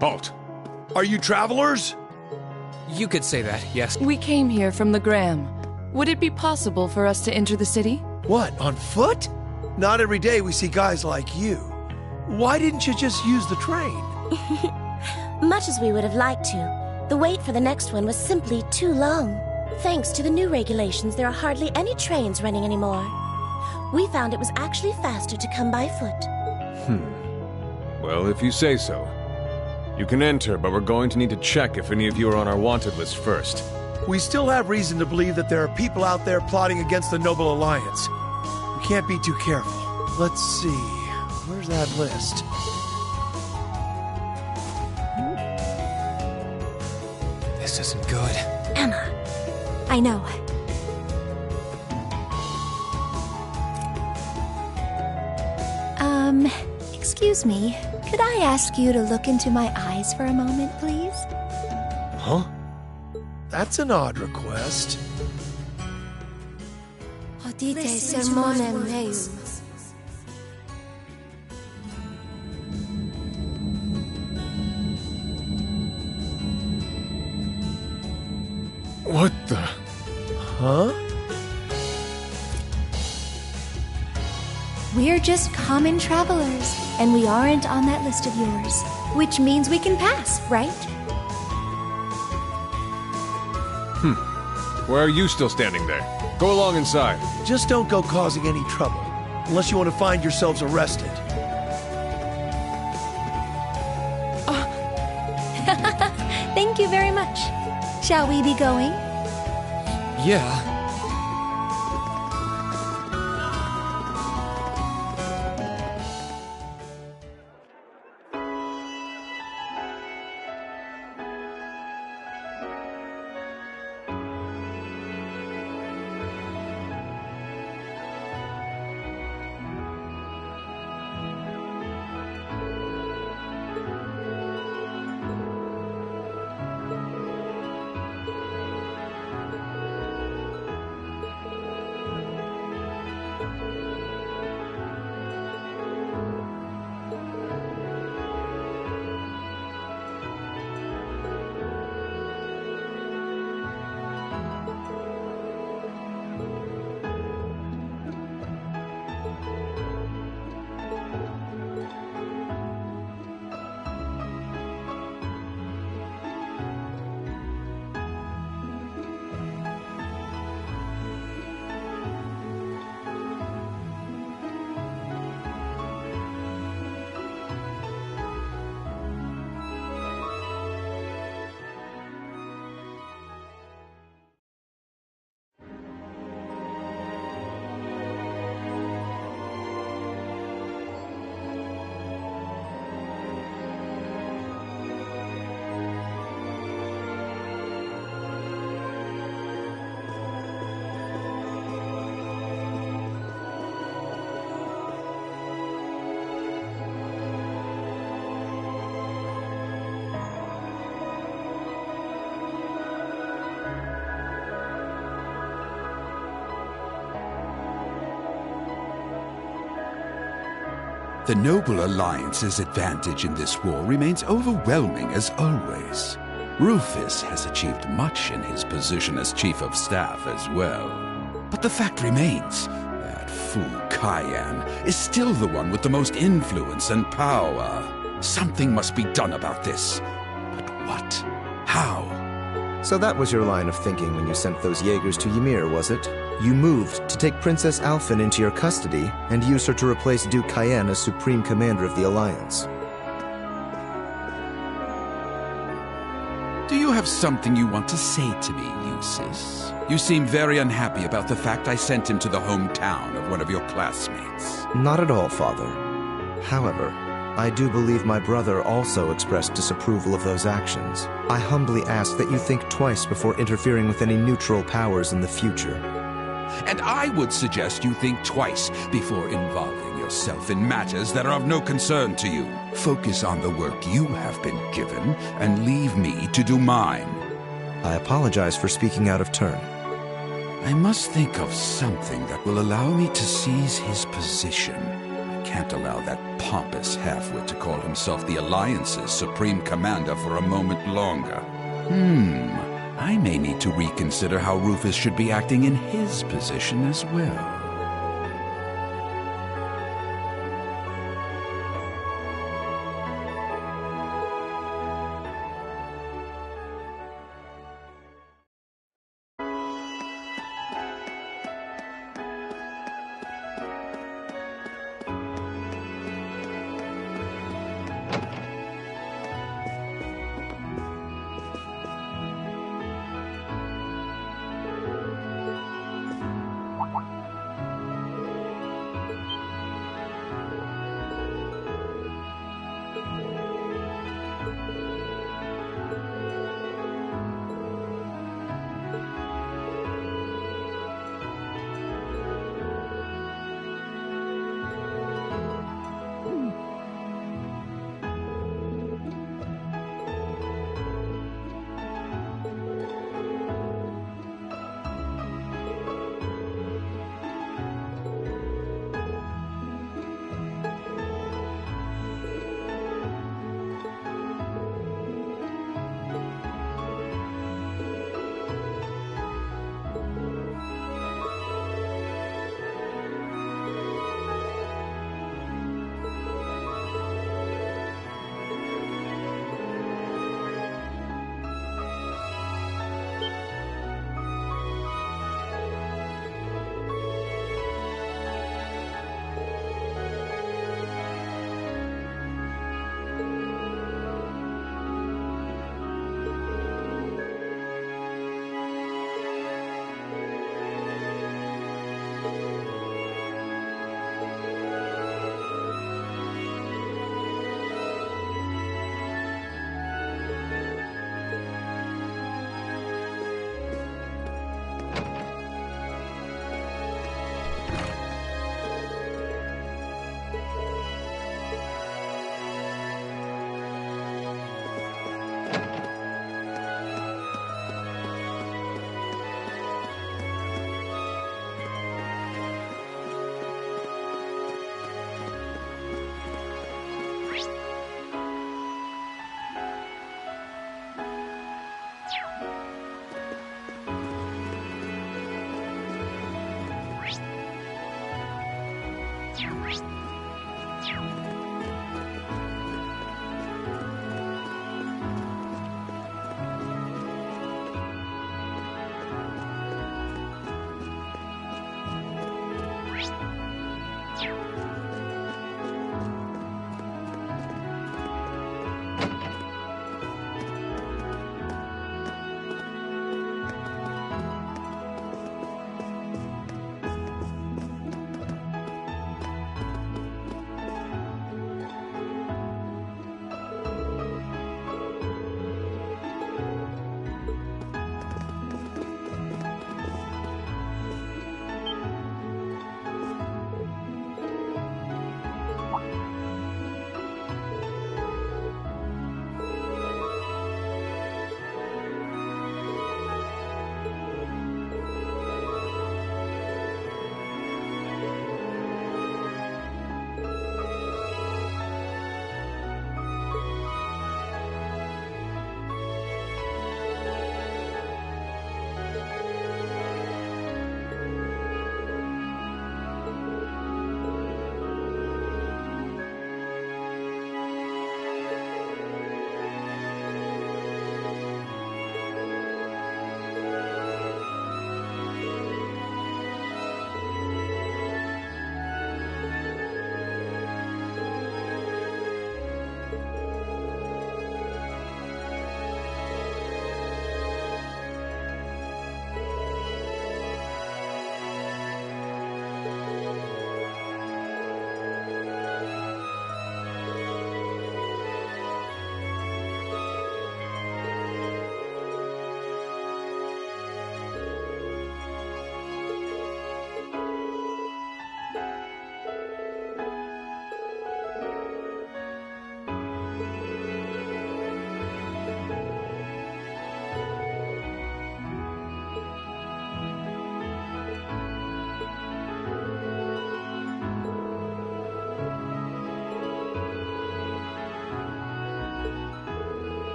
Halt! Are you travelers? You could say that, yes. We came here from the Gram. Would it be possible for us to enter the city? What, on foot? Not every day we see guys like you. Why didn't you just use the train? Much as we would have liked to, the wait for the next one was simply too long. Thanks to the new regulations, there are hardly any trains running anymore. We found it was actually faster to come by foot. Well, if you say so. You can enter, but we're going to need to check if any of you are on our wanted list first. We still have reason to believe that there are people out there plotting against the Noble Alliance. We can't be too careful. Let's see. Where's that list? This isn't good. Emma. I know. Excuse me. Could I ask you to look into my eyes for a moment, please? Huh? That's an odd request. Hodite sermonem meum. What the? Huh? We're just common travelers, and we aren't on that list of yours. Which means we can pass, right? Why are you still standing there? Go along inside. Just don't go causing any trouble. Unless you want to find yourselves arrested. Thank you very much. Shall we be going? Yeah. The Noble Alliance's advantage in this war remains overwhelming as always. Rufus has achieved much in his position as Chief of Staff as well. But the fact remains, that fool Cayenne is still the one with the most influence and power. Something must be done about this. But what? How? So that was your line of thinking when you sent those Jaegers to Ymir, was it? You moved to take Princess Alphen into your custody and use her to replace Duke Cayenne as Supreme Commander of the Alliance. Do you have something you want to say to me, Eustace? You seem very unhappy about the fact I sent him to the hometown of one of your classmates. Not at all, Father. However, I do believe my brother also expressed disapproval of those actions. I humbly ask that you think twice before interfering with any neutral powers in the future. And I would suggest you think twice before involving yourself in matters that are of no concern to you. Focus on the work you have been given, and leave me to do mine. I apologize for speaking out of turn. I must think of something that will allow me to seize his position. I can't allow that pompous halfwit to call himself the Alliance's supreme commander for a moment longer. I may need to reconsider how Rufus should be acting in his position as well.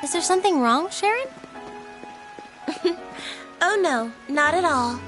Is there something wrong, Sharon? Oh no, not at all.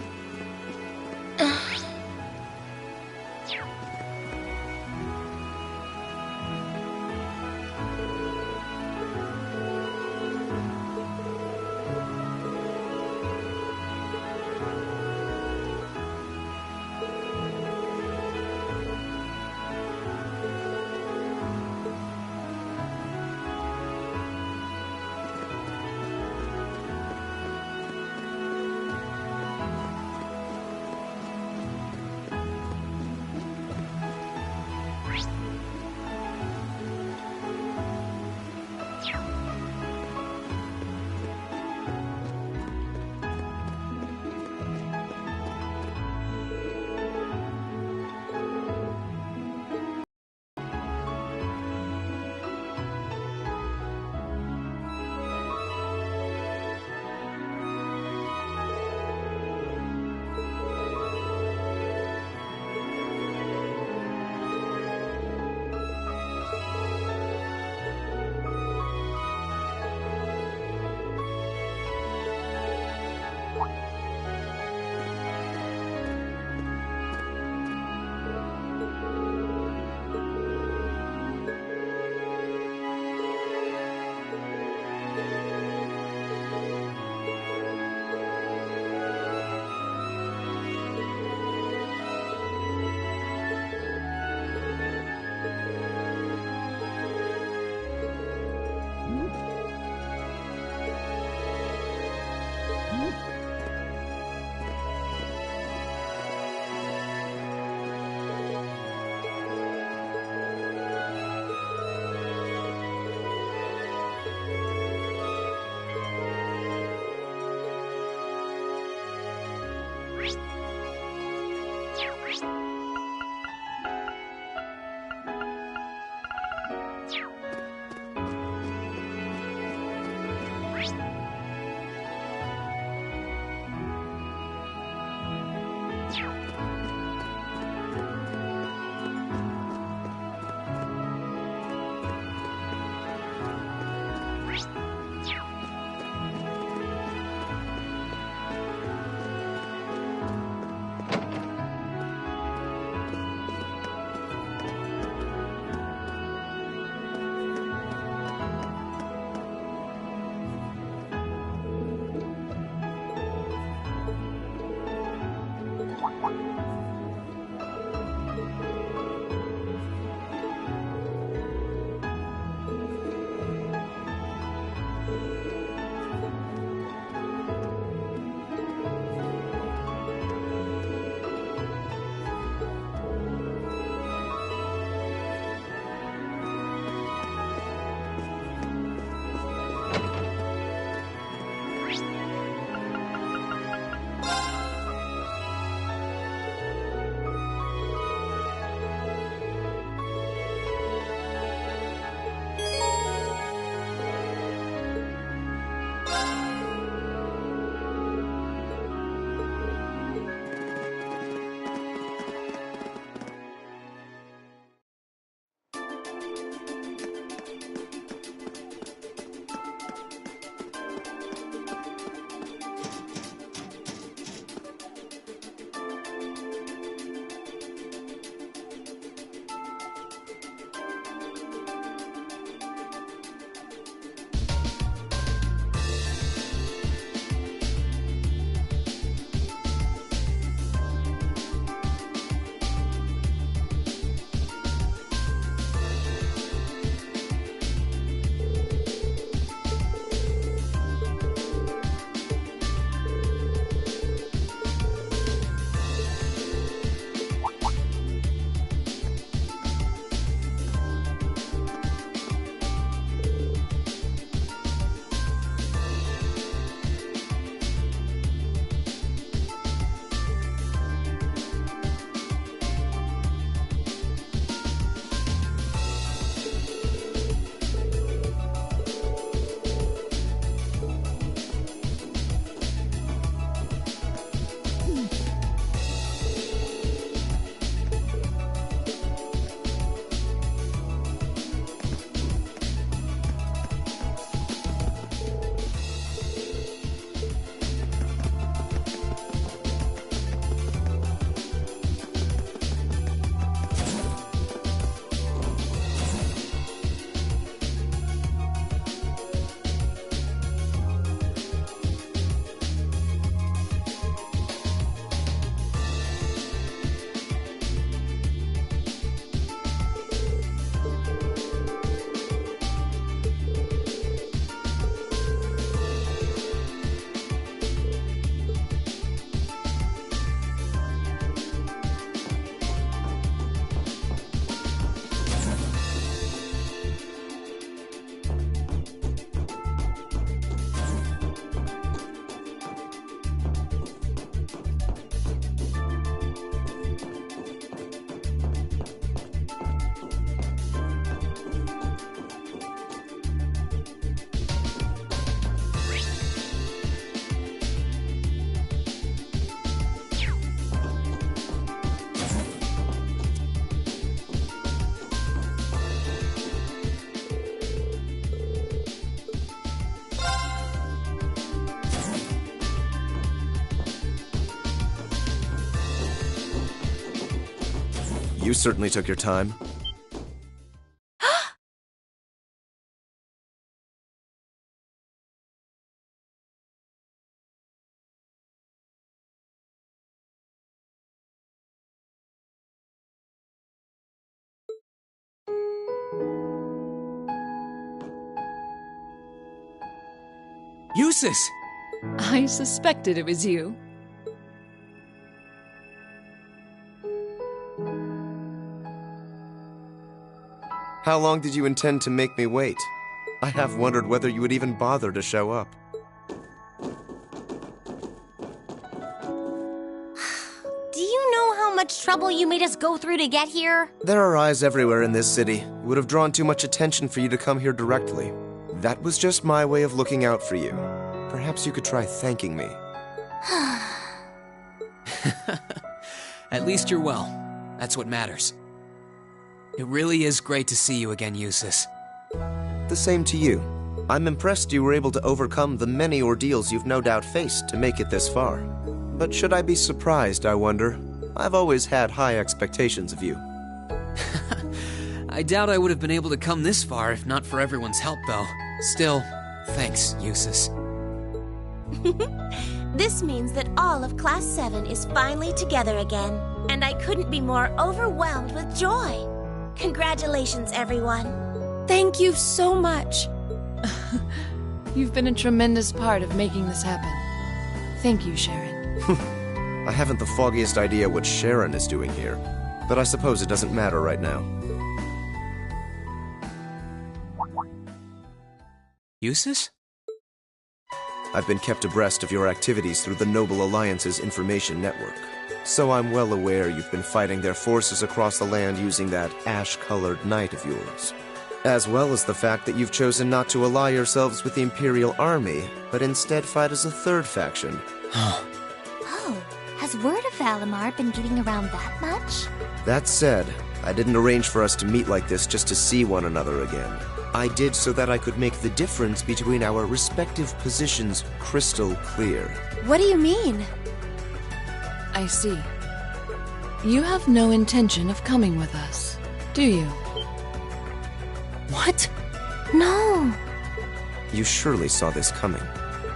You certainly took your time. Eustace! I suspected it was you. How long did you intend to make me wait? I have wondered whether you would even bother to show up. Do you know how much trouble you made us go through to get here? There are eyes everywhere in this city. It would have drawn too much attention for you to come here directly. That was just my way of looking out for you. Perhaps you could try thanking me. At least you're well. That's what matters. It really is great to see you again, Eustace. The same to you. I'm impressed you were able to overcome the many ordeals you've no doubt faced to make it this far. But should I be surprised, I wonder? I've always had high expectations of you. I doubt I would have been able to come this far if not for everyone's help, though. Still, thanks, Eustace. This means that all of Class 7 is finally together again, and I couldn't be more overwhelmed with joy. Congratulations, everyone. Thank you so much. You've been a tremendous part of making this happen. Thank you, Sharon. I haven't the foggiest idea what Sharon is doing here, but I suppose it doesn't matter right now. Eustace? I've been kept abreast of your activities through the Noble Alliance's information network. So I'm well aware you've been fighting their forces across the land using that ash-colored knight of yours. As well as the fact that you've chosen not to ally yourselves with the Imperial Army, but instead fight as a third faction. Oh, has word of Valimar been getting around that much? That said, I didn't arrange for us to meet like this just to see one another again. I did so that I could make the difference between our respective positions crystal clear. What do you mean? I see. You have no intention of coming with us, do you? What? No. You surely saw this coming.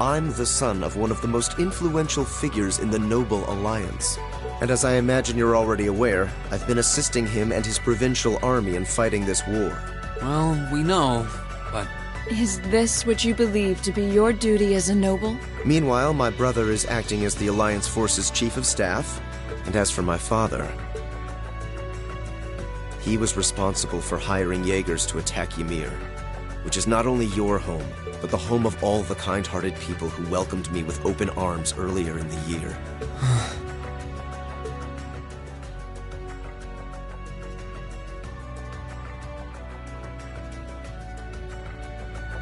I'm the son of one of the most influential figures in the Noble Alliance. And as I imagine you're already aware, I've been assisting him and his provincial army in fighting this war. Well, we know, but... Is this what you believe to be your duty as a noble? Meanwhile, my brother is acting as the Alliance Force's chief of staff. And as for my father, he was responsible for hiring Jaegers to attack Ymir, which is not only your home, but the home of all the kind-hearted people who welcomed me with open arms earlier in the year.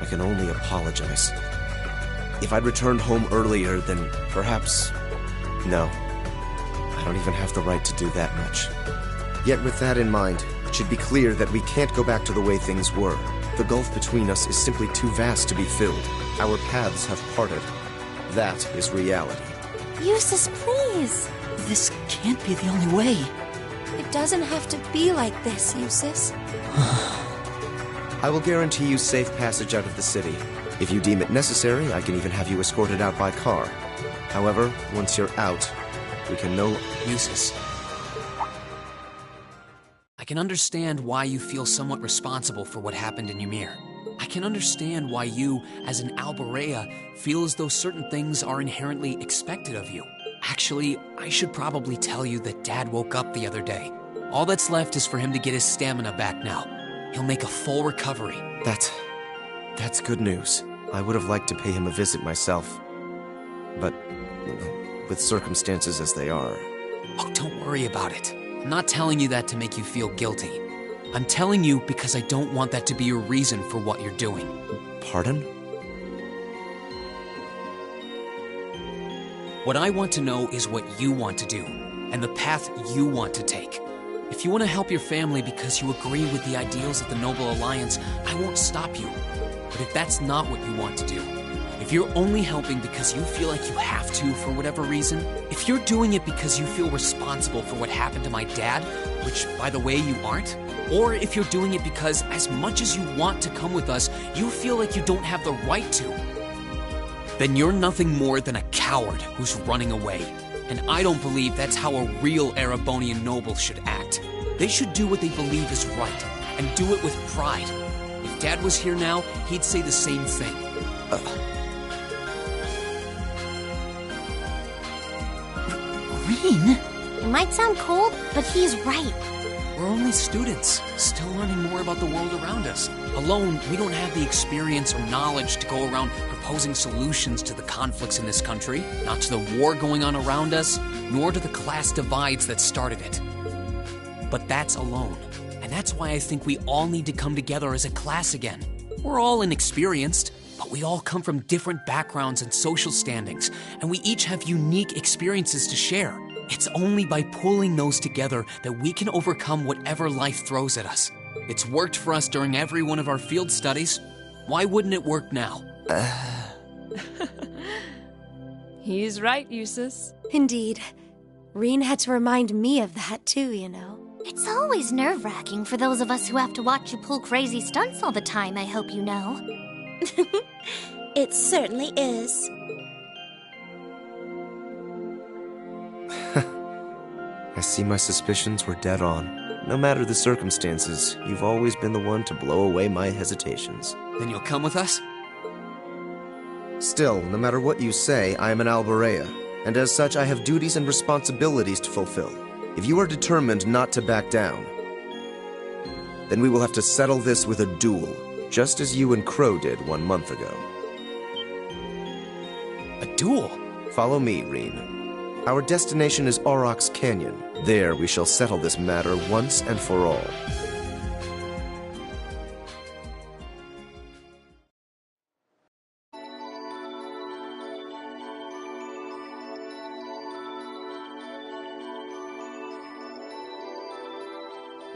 I can only apologize. If I'd returned home earlier, then perhaps... No. I don't even have the right to do that much. Yet with that in mind, it should be clear that we can't go back to the way things were. The gulf between us is simply too vast to be filled. Our paths have parted. That is reality. Eustace, please. This can't be the only way. It doesn't have to be like this, Eustace. I will guarantee you safe passage out of the city. If you deem it necessary, I can even have you escorted out by car. However, once you're out, we can no... Eustace. I can understand why you feel somewhat responsible for what happened in Ymir. I can understand why you, as an Alberea, feel as though certain things are inherently expected of you. Actually, I should probably tell you that Dad woke up the other day. All that's left is for him to get his stamina back now. He'll make a full recovery. That's good news. I would have liked to pay him a visit myself. But with circumstances as they are... Oh, don't worry about it. I'm not telling you that to make you feel guilty. I'm telling you because I don't want that to be your reason for what you're doing. Pardon? What I want to know is what you want to do, and the path you want to take. If you want to help your family because you agree with the ideals of the Noble Alliance, I won't stop you. But if that's not what you want to do, if you're only helping because you feel like you have to for whatever reason, if you're doing it because you feel responsible for what happened to my dad, which, by the way, you aren't, or if you're doing it because as much as you want to come with us, you feel like you don't have the right to, then you're nothing more than a coward who's running away. And I don't believe that's how a real Erebonian noble should act. They should do what they believe is right, and do it with pride. If Dad was here now, he'd say the same thing. Rean? It might sound cold, but he's right. We're only students, still learning more about the world around us. Alone, we don't have the experience or knowledge to go around proposing solutions to the conflicts in this country, not to the war going on around us, nor to the class divides that started it. But that's alone. And that's why I think we all need to come together as a class again. We're all inexperienced, but we all come from different backgrounds and social standings, and we each have unique experiences to share. It's only by pulling those together that we can overcome whatever life throws at us. It's worked for us during every one of our field studies. Why wouldn't it work now? He's right, Eustace. Indeed. Rean had to remind me of that too, you know. It's always nerve-wracking for those of us who have to watch you pull crazy stunts all the time, I hope you know. It certainly is. I see my suspicions were dead on. No matter the circumstances, you've always been the one to blow away my hesitations. Then you'll come with us? Still, no matter what you say, I am an Alborea, and as such I have duties and responsibilities to fulfill. If you are determined not to back down, then we will have to settle this with a duel, just as you and Crow did 1 month ago. A duel? Follow me, Rean. Our destination is Aurochs Canyon. There we shall settle this matter once and for all.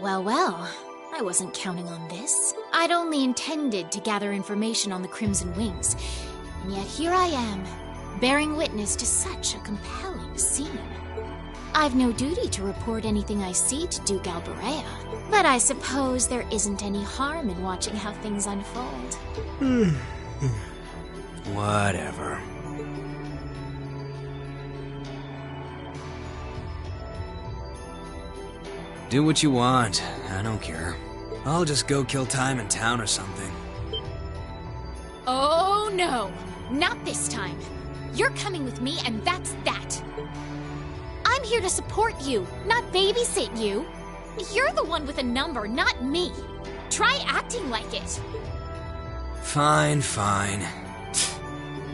Well, I wasn't counting on this. I'd only intended to gather information on the Crimson Wings, and yet here I am, bearing witness to such a compelling scene. I've no duty to report anything I see to Duke Alborea, but I suppose there isn't any harm in watching how things unfold. Whatever. Do what you want. I don't care. I'll just go kill time in town or something. Oh no! Not this time! You're coming with me, and that's that! I'm here to support you, not babysit you! You're the one with a number, not me! Try acting like it! Fine.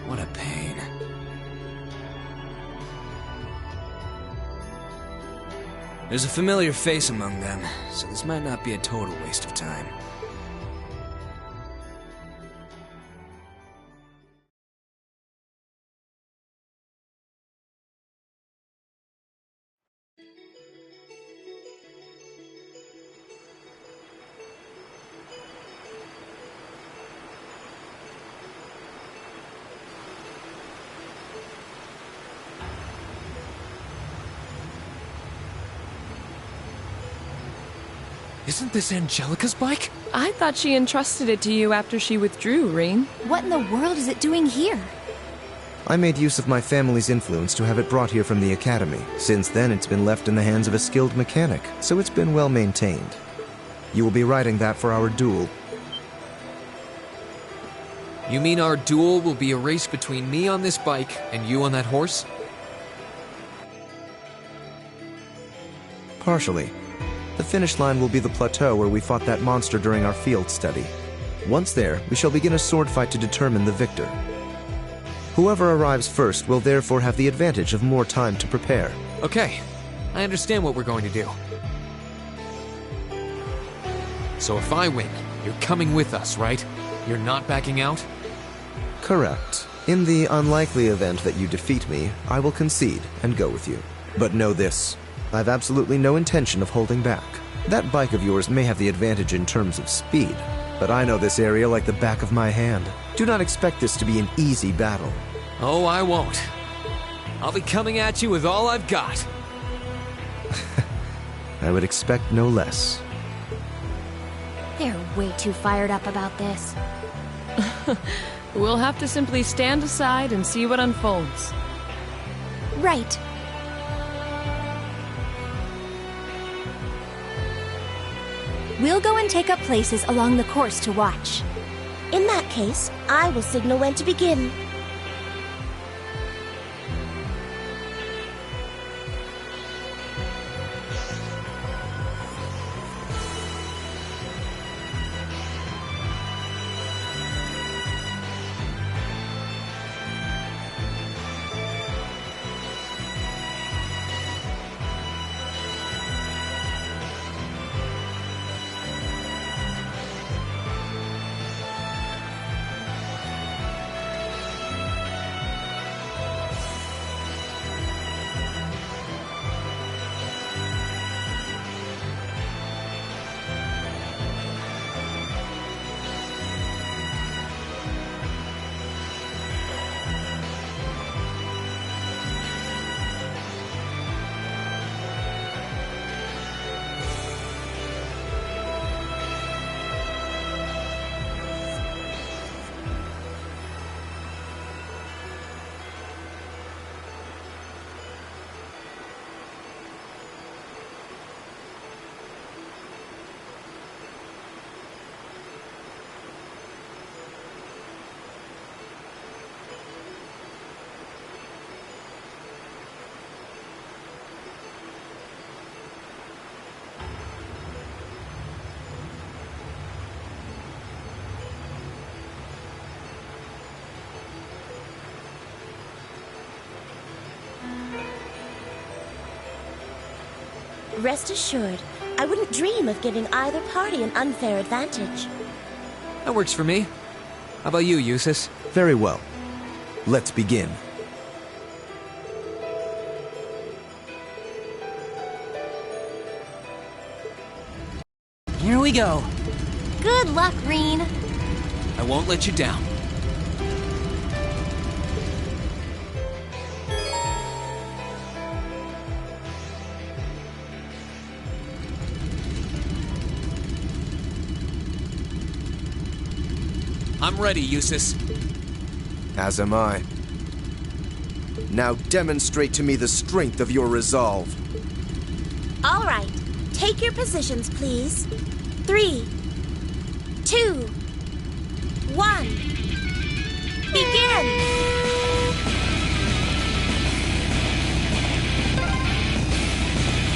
What a pain. There's a familiar face among them, so this might not be a total waste of time. Isn't this Angelica's bike? I thought she entrusted it to you after she withdrew, Rean. What in the world is it doing here? I made use of my family's influence to have it brought here from the academy. Since then, it's been left in the hands of a skilled mechanic, so it's been well maintained. You will be riding that for our duel. You mean our duel will be a race between me on this bike and you on that horse? Partially. The finish line will be the plateau where we fought that monster during our field study. Once there, we shall begin a sword fight to determine the victor. Whoever arrives first will therefore have the advantage of more time to prepare. Okay, I understand what we're going to do. So if I win, you're coming with us, right? You're not backing out? Correct. In the unlikely event that you defeat me, I will concede and go with you. But know this. I've absolutely no intention of holding back. That bike of yours may have the advantage in terms of speed, but I know this area like the back of my hand. Do not expect this to be an easy battle. Oh, I won't. I'll be coming at you with all I've got. I would expect no less. They're way too fired up about this. We'll have to simply stand aside and see what unfolds. Right. We'll go and take up places along the course to watch. In that case, I will signal when to begin. Rest assured, I wouldn't dream of giving either party an unfair advantage. That works for me. How about you, Eustace? Very well. Let's begin. Here we go. Good luck, Reen. I won't let you down. I'm ready, Eustace. As am I. Now demonstrate to me the strength of your resolve. All right, take your positions, please. 3, 2, 1. Begin!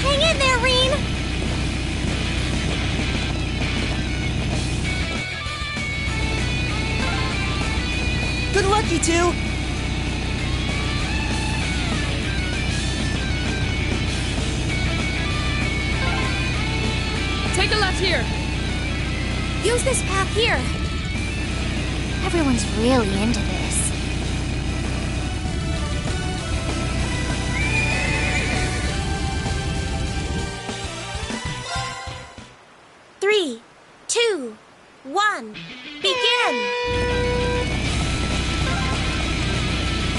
Hang in there, Reen! Good luck, you two! Take a left here. Use this path here. Everyone's really into this. Three, 2, 1. Begin!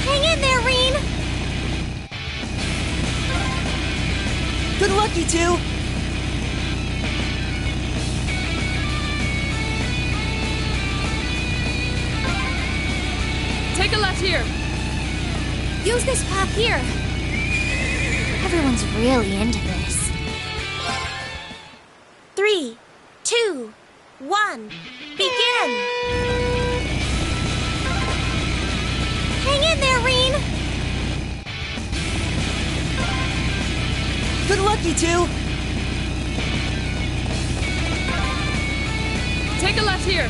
Hang in there, Reen! Good luck, you two! Take a left here. Use this path here. Everyone's really into this. 3, 2, 1. Begin! Hang in there, Reen! Good luck, you two! Take a left here.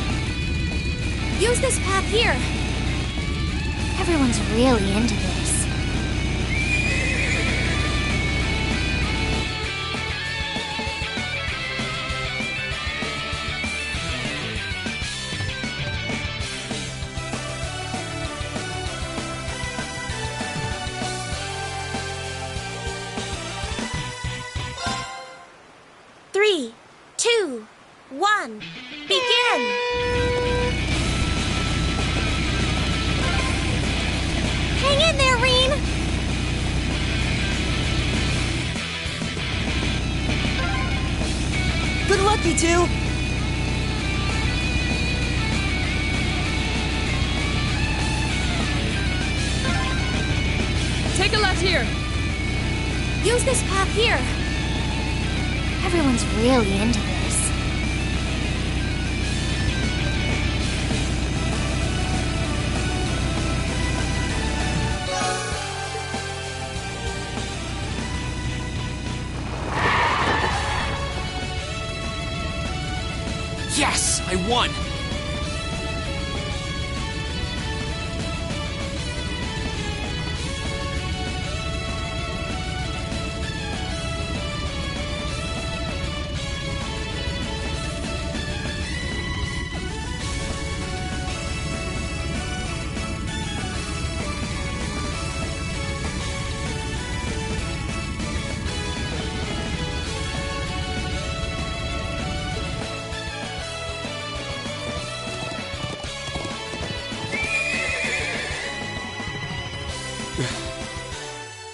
Use this path here. Everyone's really into this. Three, 2, 1. Begin! Hang in there, Reen! Good luck, you two! Take a left here. Use this path here. Everyone's really into this. Yes! I won!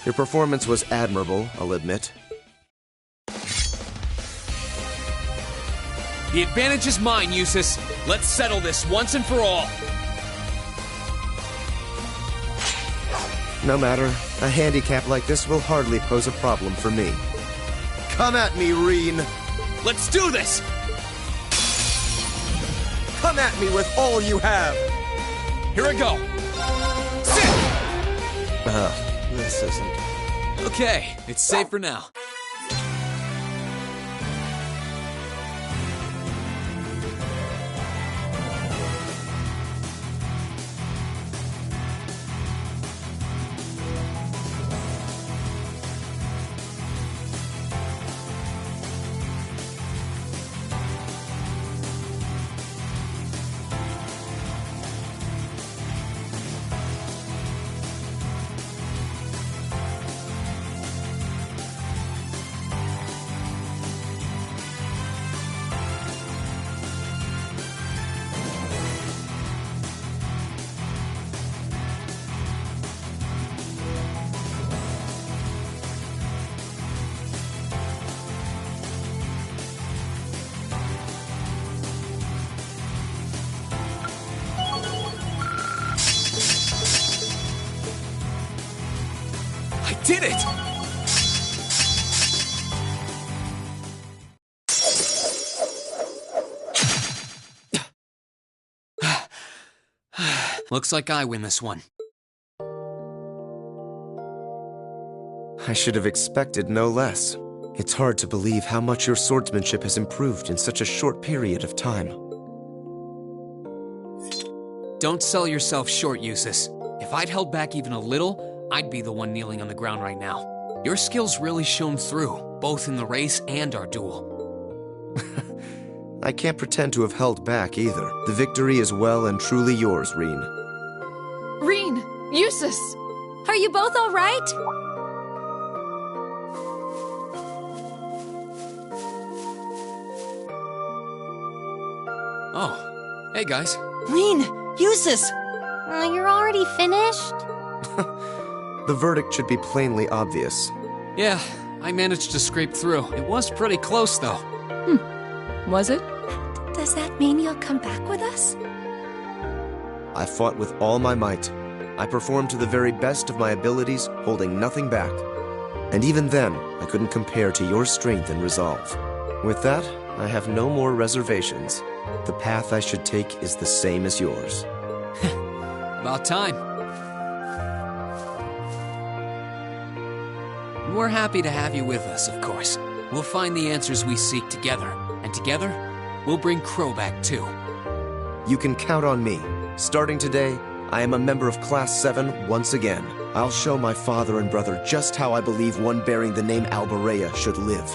Your performance was admirable, I'll admit. The advantage is mine, Eustace. Let's settle this once and for all. No matter, a handicap like this will hardly pose a problem for me. Come at me, Reen! Let's do this! Come at me with all you have! Here I go! Sit! This isn't... Okay, it's safe for now. Did it! Looks like I win this one. I should have expected no less. It's hard to believe how much your swordsmanship has improved in such a short period of time. Don't sell yourself short, Eustace. If I'd held back even a little, I'd be the one kneeling on the ground right now. Your skills really shone through, both in the race and our duel. I can't pretend to have held back either. The victory is well and truly yours, Reen. Reen! Eustace! Are you both all right? Oh, hey guys. Reen! Eustace! You're already finished? The verdict should be plainly obvious. Yeah, I managed to scrape through. It was pretty close, though. Was it? Does that mean you'll come back with us? I fought with all my might. I performed to the very best of my abilities, holding nothing back. And even then, I couldn't compare to your strength and resolve. With that, I have no more reservations. The path I should take is the same as yours. About time. We're happy to have you with us, of course. We'll find the answers we seek together, and together, we'll bring Crow back too. You can count on me. Starting today, I am a member of Class 7 once again. I'll show my father and brother just how I believe one bearing the name Alberea should live.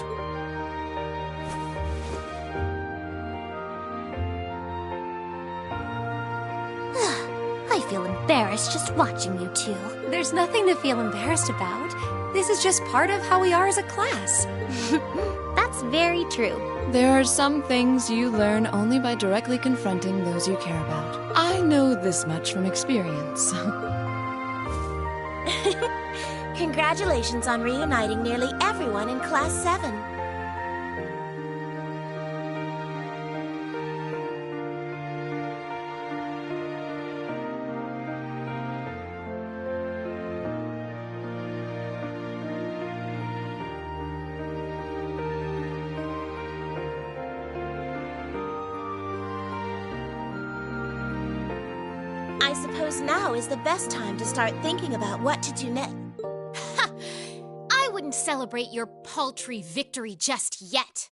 I feel embarrassed just watching you two. There's nothing to feel embarrassed about. This is just part of how we are as a class. That's very true. There are some things you learn only by directly confronting those you care about. I know this much from experience. Congratulations on reuniting nearly everyone in Class 7. suppose now is the best time to start thinking about what to do next. I wouldn't celebrate your paltry victory just yet.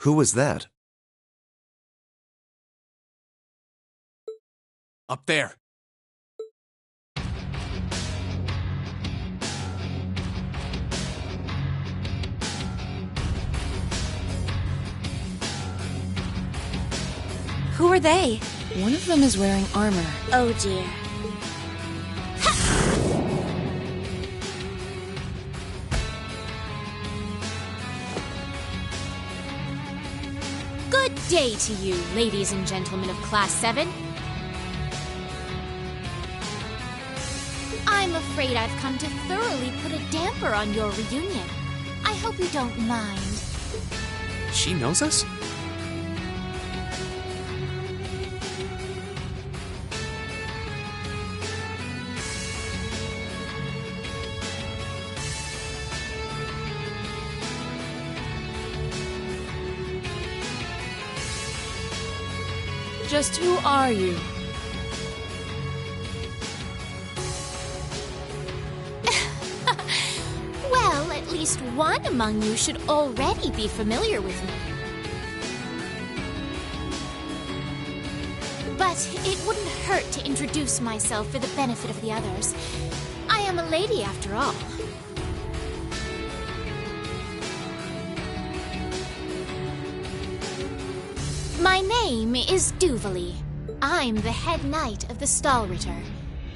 Who was that? Up there. Who are they? One of them is wearing armor. Oh dear. day to you, ladies and gentlemen of Class 7. I'm afraid I've come to thoroughly put a damper on your reunion. I hope you don't mind. She knows us? Just who are you? Well, at least one among you should already be familiar with me. But it wouldn't hurt to introduce myself for the benefit of the others. I am a lady after all. My name is Duvalie. I'm the head knight of the Stahlritter,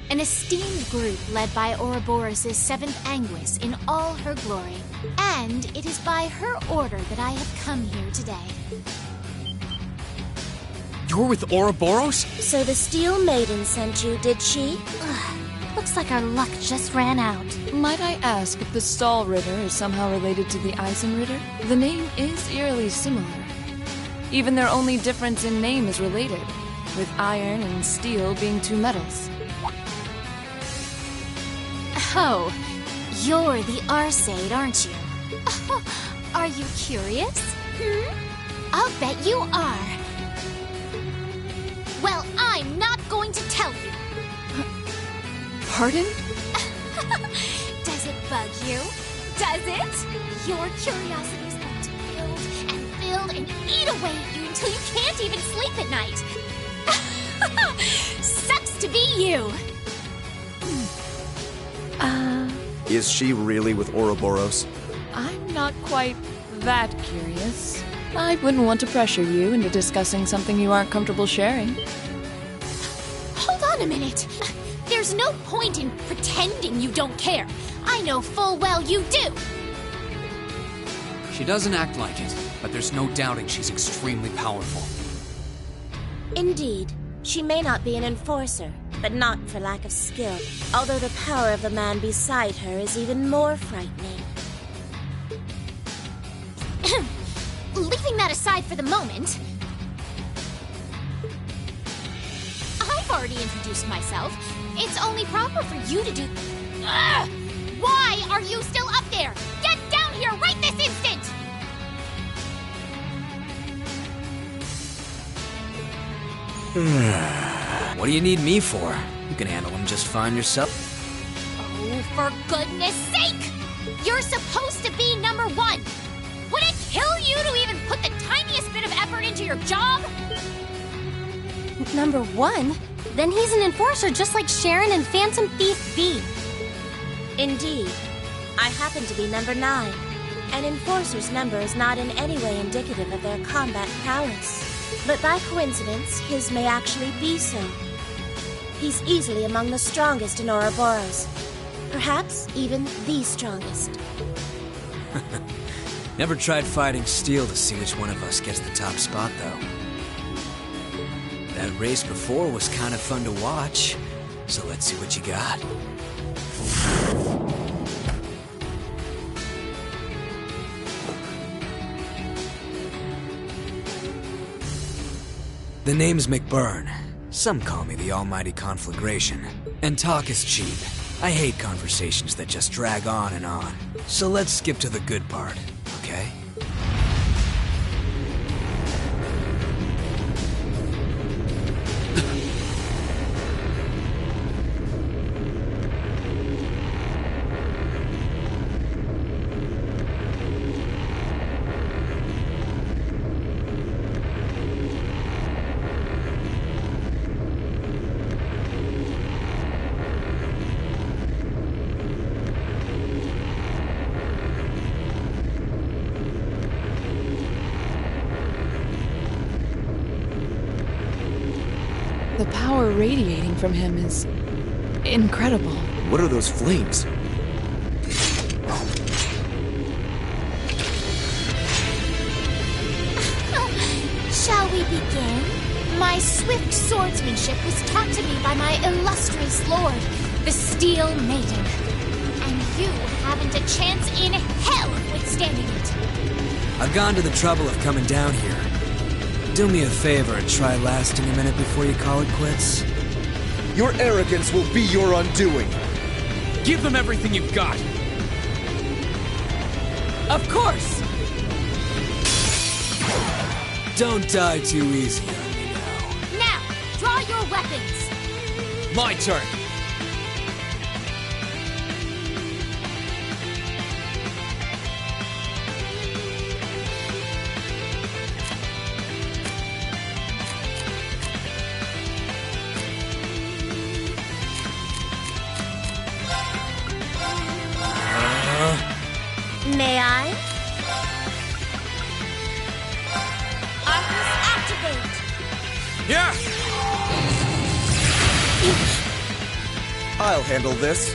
an esteemed group led by Ouroboros' 7th Anguis in all her glory. And it is by her order that I have come here today. You're with Ouroboros? So the Steel Maiden sent you, did she? Ugh, looks like our luck just ran out. Might I ask if the Stahlritter is somehow related to the Eisenritter? The name is eerily similar. Even their only difference in name is related, with iron and steel being two metals. Oh, you're the Arseid, aren't you? Are you curious? I'll bet you are. Well, I'm not going to tell you. Pardon? Does it bug you? Does it? Your curiosity is going to build and build and eat away at you until you can't even sleep at night. Sucks to be you. Is she really with Ouroboros? I'm not quite that curious. I wouldn't want to pressure you into discussing something you aren't comfortable sharing. Hold on a minute. There's no point in pretending you don't care. I know full well you do. She doesn't act like it, but there's no doubting she's extremely powerful. Indeed. She may not be an enforcer, but not for lack of skill. Although the power of the man beside her is even more frightening. Leaving that aside for the moment, I've already introduced myself. It's only proper for you to do... Ugh! Why are you still up there? Get down here right this instant! What do you need me for? You can handle him just fine yourself. Oh, for goodness sake! You're supposed to be number 1! Would it kill you to even put the tiniest bit of effort into your job? Number 1? Then he's an enforcer just like Sharon and Phantom Thief B. Indeed. I happen to be number 9. An enforcer's number is not in any way indicative of their combat prowess. But by coincidence, his may actually be so. He's easily among the strongest in Ouroboros. Perhaps even the strongest. Never tried fighting steel to see which one of us gets the top spot, though. That race before was kind of fun to watch, so let's see what you got. The name's McBurn. Some call me the Almighty Conflagration. And talk is cheap. I hate conversations that just drag on and on. So let's skip to the good part, okay? The power radiating from him is incredible. What are those flames? Shall we begin? My swift swordsmanship was taught to me by my illustrious lord, the Steel Maiden. And you haven't a chance in hell of withstanding it. I've gone to the trouble of coming down here. Do me a favor and try lasting a minute before you call it quits. Your arrogance will be your undoing. Give them everything you've got. Of course! Don't die too easy on me now. Now, draw your weapons. My turn. May I? Arcus, activate. Yeah! I'll handle this.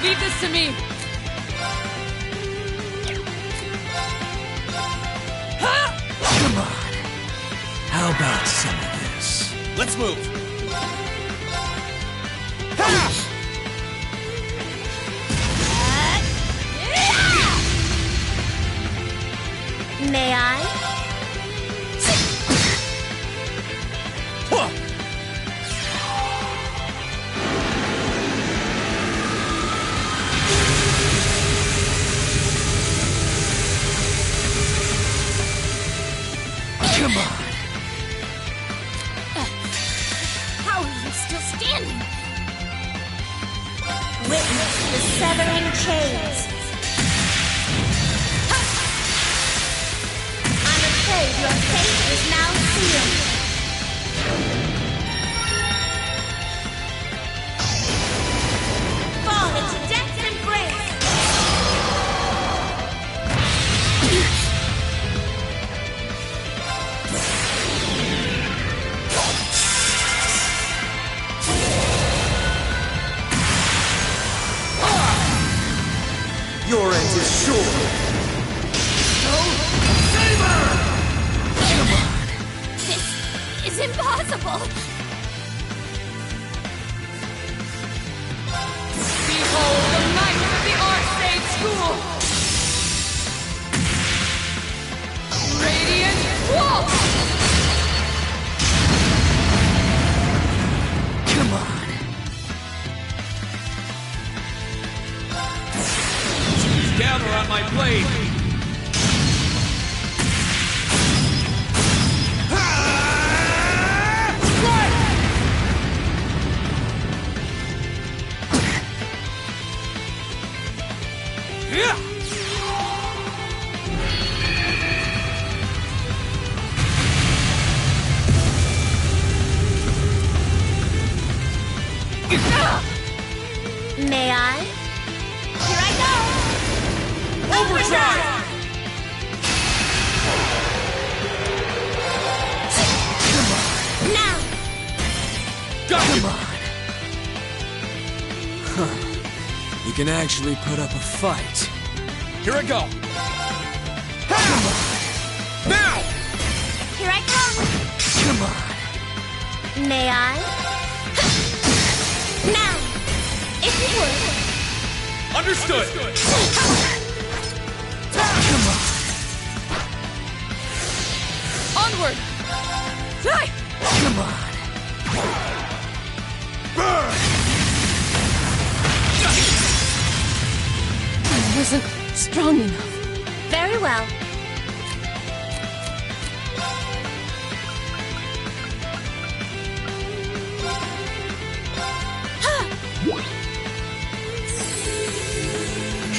Leave this to me! Come on. How about some of this? Let's move. May I? Come on. How are you still standing? Witness the severing chains. I'm afraid your fate is now sealed. Fall into death's embrace. Your end is sure. This is impossible. Behold the might of the Archsage School! Radiant Walk! Come on. Gather on my blade. May I? Here I go! Overdrive! Now! Got you! You can actually put up a fight. Here I go. Now! Here I come! Come on. May I? Now! If you would. Understood! Come on. Onward! Die! Come on. I wasn't strong enough. Very well.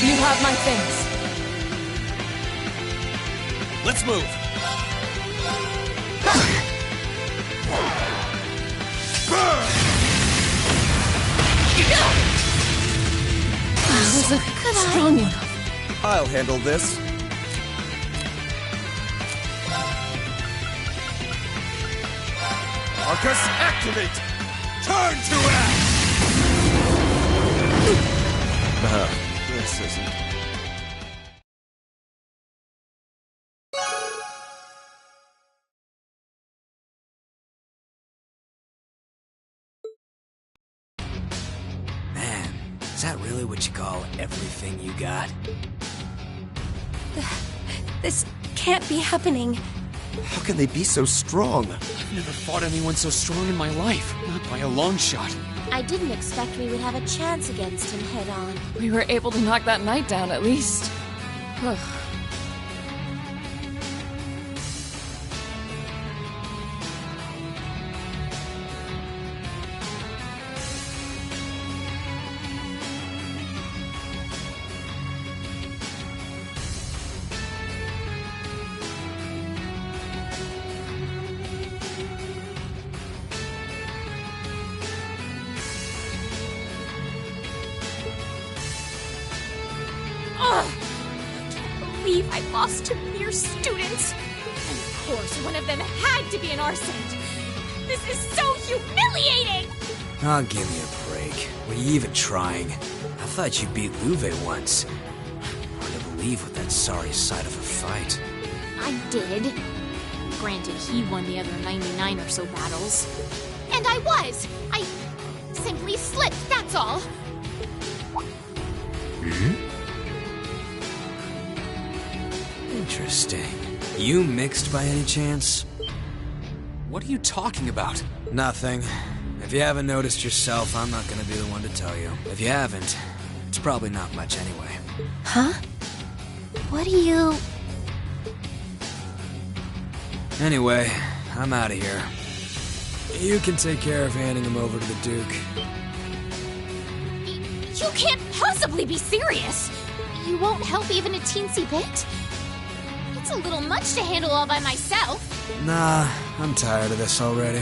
You have my thanks. Let's move. I wasn't strong enough. I'll handle this. Arcus, activate! Turn to act! This isn't... Man, is that really what you call everything you got? This can't be happening. How can they be so strong? I've never fought anyone so strong in my life. Not by a long shot. I didn't expect we would have a chance against him head-on. We were able to knock that knight down at least. Ugh. I lost to mere students. And of course, one of them had to be an Arcent. This is so humiliating! Oh, give me a break. Were you even trying? I thought you beat Louve once. Hard to believe with that sorry side of a fight. I did. Granted, he won the other 99 or so battles. And I was! I simply slipped, that's all. Interesting. You mixed by any chance? What are you talking about? Nothing. If you haven't noticed yourself, I'm not gonna be the one to tell you. If you haven't, it's probably not much anyway. Huh? What do you... Anyway, I'm out of here. You can take care of handing him over to the Duke. You can't possibly be serious! You won't help even a teensy bit? It's a little much to handle all by myself. Nah, I'm tired of this already.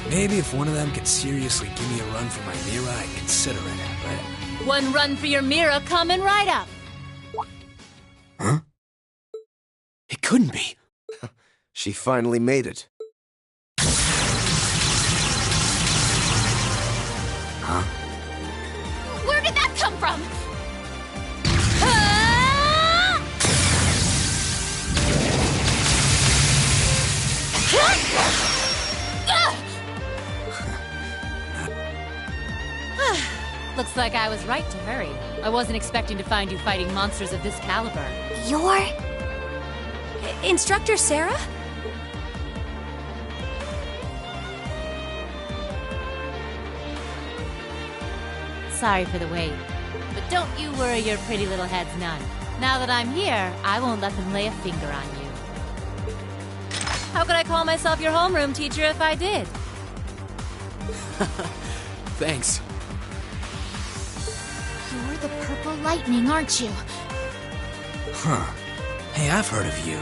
Maybe if one of them could seriously give me a run for my Mira, I'd consider it, but... One run for your Mira coming right up. Huh? It couldn't be. She finally made it. Huh? Where did that come from? Looks like I was right to hurry. I wasn't expecting to find you fighting monsters of this caliber. You're... Instructor Sarah? Sorry for the wait. But don't you worry your pretty little heads none. Now that I'm here, I won't let them lay a finger on you. How could I call myself your homeroom teacher if I did? Thanks. You're the Purple Lightning, aren't you? Huh. Hey, I've heard of you.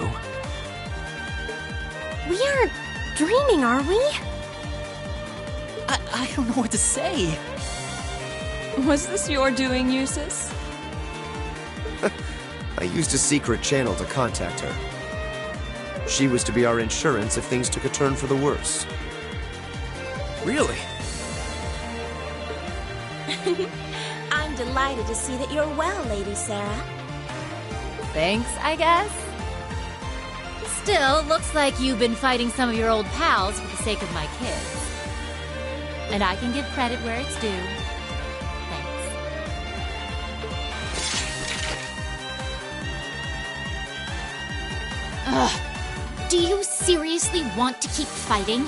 We aren't dreaming, are we? I don't know what to say. Was this your doing, Eustace? I used a secret channel to contact her. She was to be our insurance if things took a turn for the worse. Really? I'm delighted to see that you're well, Lady Sarah. Thanks, I guess. Still, looks like you've been fighting some of your old pals for the sake of my kids. And I can give credit where it's due. Thanks. Ugh. Do you seriously want to keep fighting?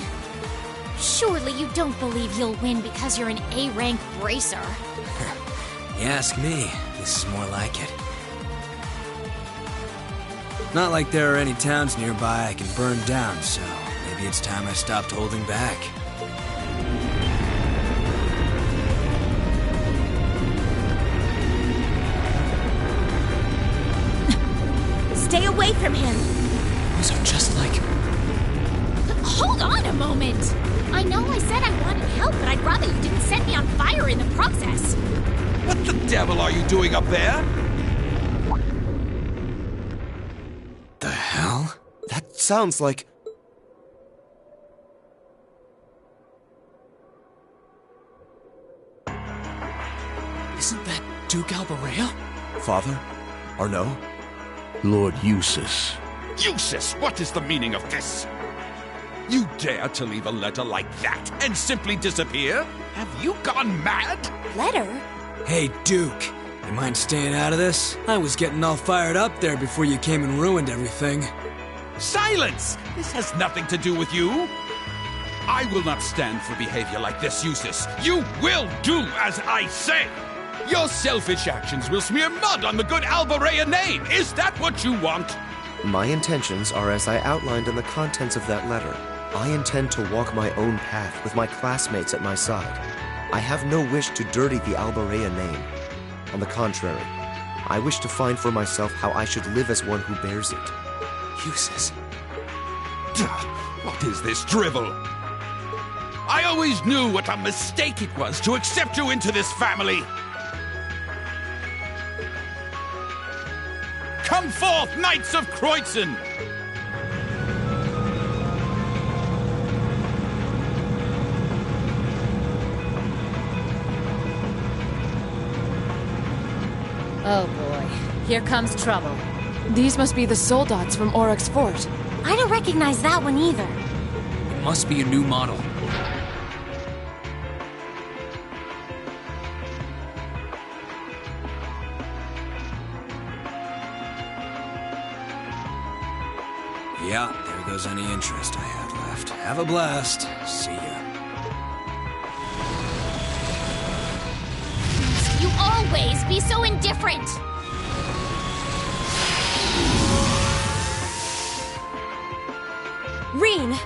Surely you don't believe you'll win because you're an A-rank bracer. You ask me, this is more like it. Not like there are any towns nearby I can burn down, so maybe it's time I stopped holding back. Stay away from him! Those are just like... Hold on a moment! I know I said I wanted help, but I'd rather you didn't set me on fire in the process. What the devil are you doing up there? The hell? That sounds like... Isn't that Duke Alberea? Father? Arnaud? Lord Eustace. Eustace, what is the meaning of this? You dare to leave a letter like that and simply disappear? Have you gone mad? Letter? Hey, Duke. You mind staying out of this? I was getting all fired up there before you came and ruined everything. Silence! This has nothing to do with you. I will not stand for behavior like this, Eustace. You will do as I say. Your selfish actions will smear mud on the good Alberea name. Is that what you want? My intentions are as I outlined in the contents of that letter. I intend to walk my own path with my classmates at my side. I have no wish to dirty the Alberea name. On the contrary, I wish to find for myself how I should live as one who bears it. Eustace. What is this drivel? I always knew what a mistake it was to accept you into this family. Come forth, Knights of Kreutzen! Oh boy, here comes trouble. These must be the soldats from Oryx Fort. I don't recognize that one either. It must be a new model. Yeah, there goes any interest I had left. Have a blast. See ya. You always be so indifferent! Reen!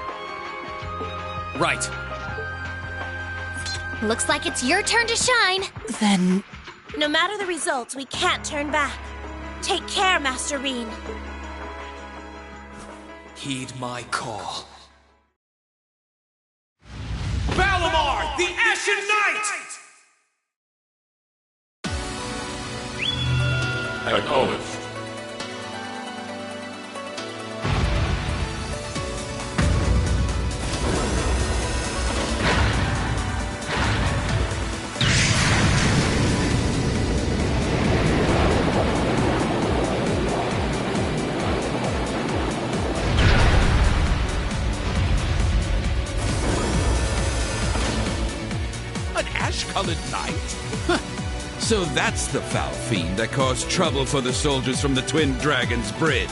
Right. Looks like it's your turn to shine. Then... No matter the results, we can't turn back. Take care, Master Reen. Heed my call. Valimar, the Ashen Knight! Acknowledged. An ash-colored knight? So that's the foul fiend that caused trouble for the soldiers from the Twin Dragons Bridge.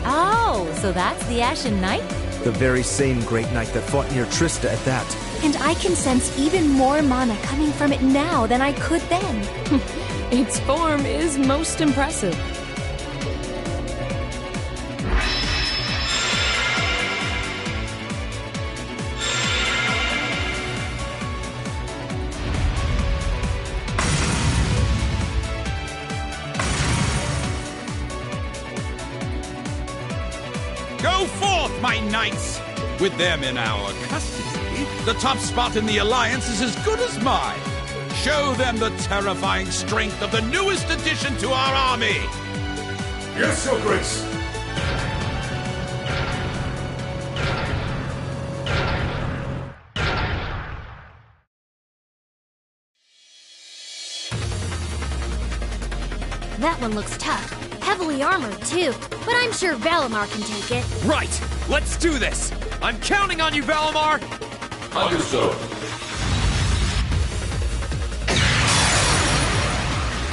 Oh, so that's the Ashen Knight? The very same great knight that fought near Trista at that. And I can sense even more mana coming from it now than I could then. its form is most impressive. Go forth, my knights! With them in our custody, the top spot in the Alliance is as good as mine. Show them the terrifying strength of the newest addition to our army! Yes, Your Grace. That one looks tough. Heavily armored, too. But I'm sure Valimar can take it. Right! Let's do this! I'm counting on you, Valimar! Understood.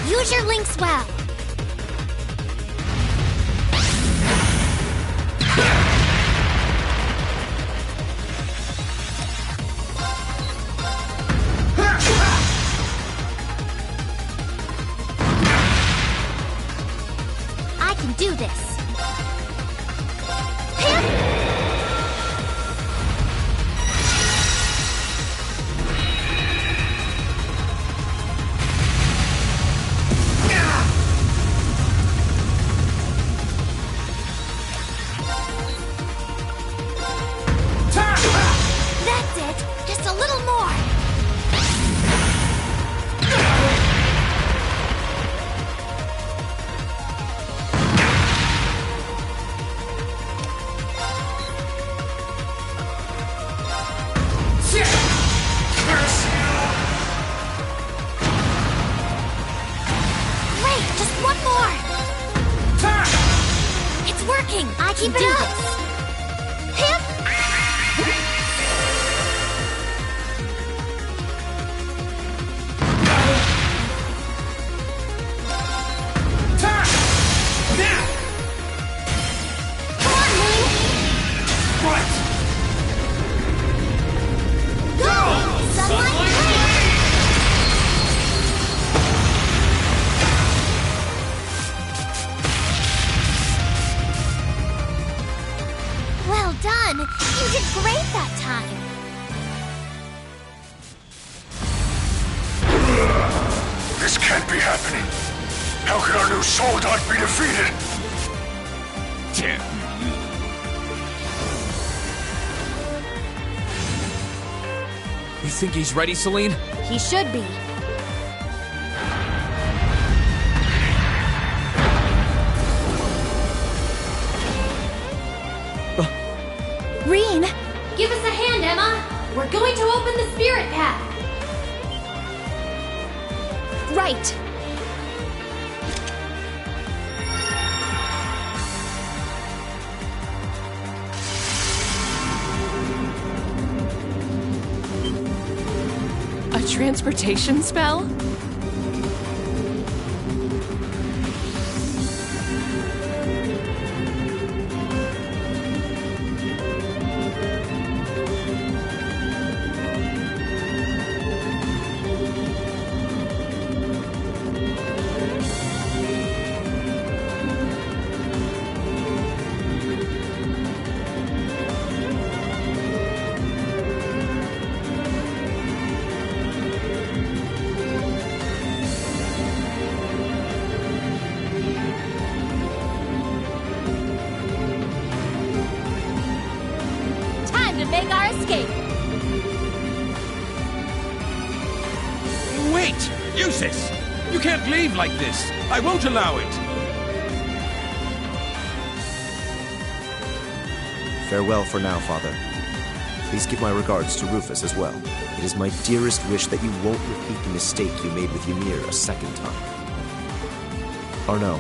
Use your links well. I can do this. That's it! Just a little more! Keep can it do up! this. Hip! Well done! You did great that time! This can't be happening! How could our new soldat be defeated? Damn you. You think he's ready, Celine? He should be. Reen! Give us a hand, Emma! We're going to open the spirit path! Right! A transportation spell? Time to make our escape. Wait! Eustace! You can't leave like this! I won't allow it! Farewell for now, Father. Please give my regards to Rufus as well. It is my dearest wish that you won't repeat the mistake you made with Ymir a second time. Arno,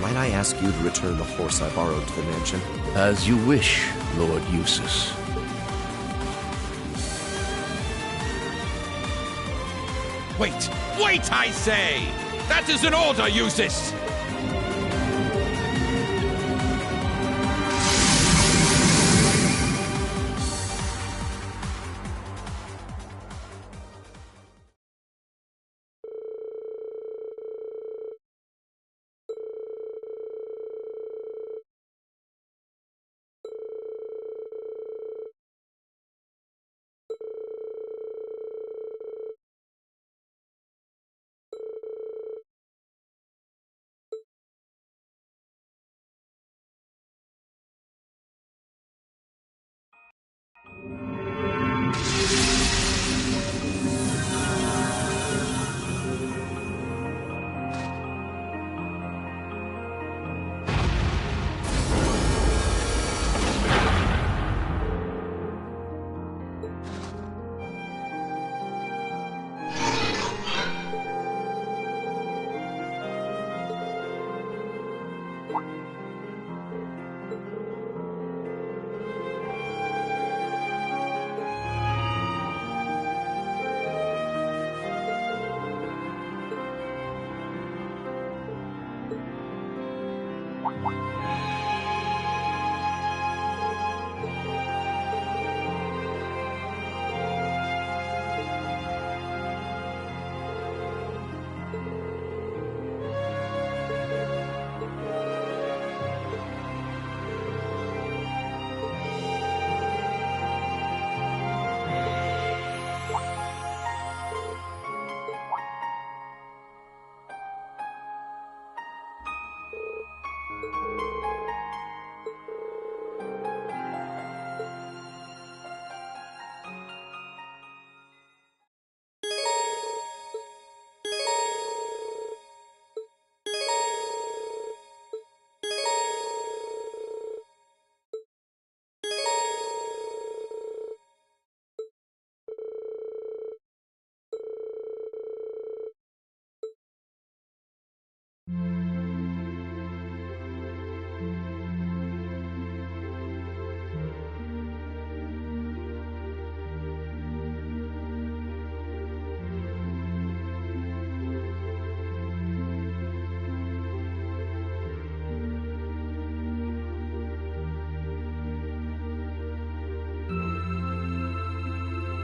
might I ask you to return the horse I borrowed to the mansion? As you wish, Lord Eustace. Wait! Wait, I say! That is an order, Eustace!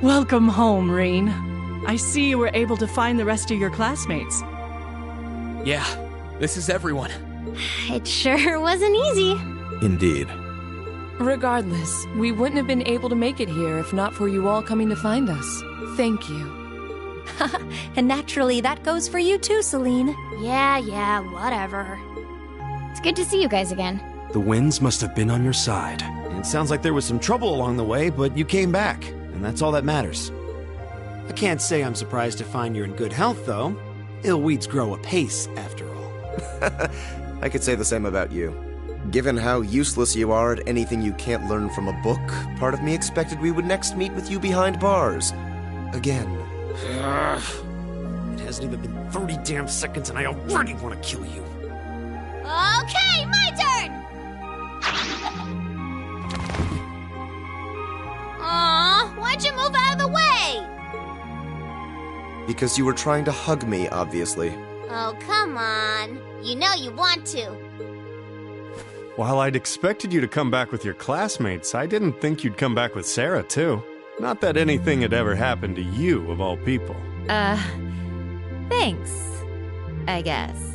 Welcome home, Reen. I see you were able to find the rest of your classmates. Yeah, this is everyone. It sure wasn't easy. Indeed. Regardless, we wouldn't have been able to make it here if not for you all coming to find us. Thank you. And naturally, that goes for you too, Celine. Yeah, whatever. It's good to see you guys again. The winds must have been on your side. It sounds like there was some trouble along the way, but you came back, and that's all that matters. I can't say I'm surprised to find you're in good health, though. Ill weeds grow apace, after all. I could say the same about you. Given how useless you are at anything you can't learn from a book, part of me expected we would next meet with you behind bars. Again. It hasn't even been 30 damn seconds and I already want to kill you. Okay, my turn! Aw, why'd you move out of the way? Because you were trying to hug me, obviously. Oh, come on. You know you want to. While I'd expected you to come back with your classmates, I didn't think you'd come back with Sarah, too. Not that anything had ever happened to you, of all people. Thanks, I guess.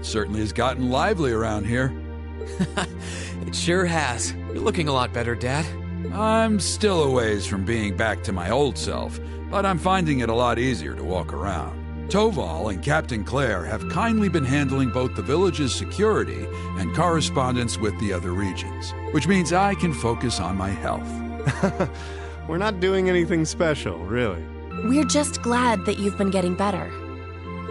Certainly has gotten lively around here. It sure has. You're looking a lot better, Dad. I'm still a ways from being back to my old self, but I'm finding it a lot easier to walk around. Toval and Captain Claire have kindly been handling both the village's security and correspondence with the other regions, which means I can focus on my health. We're not doing anything special, really. We're just glad that you've been getting better.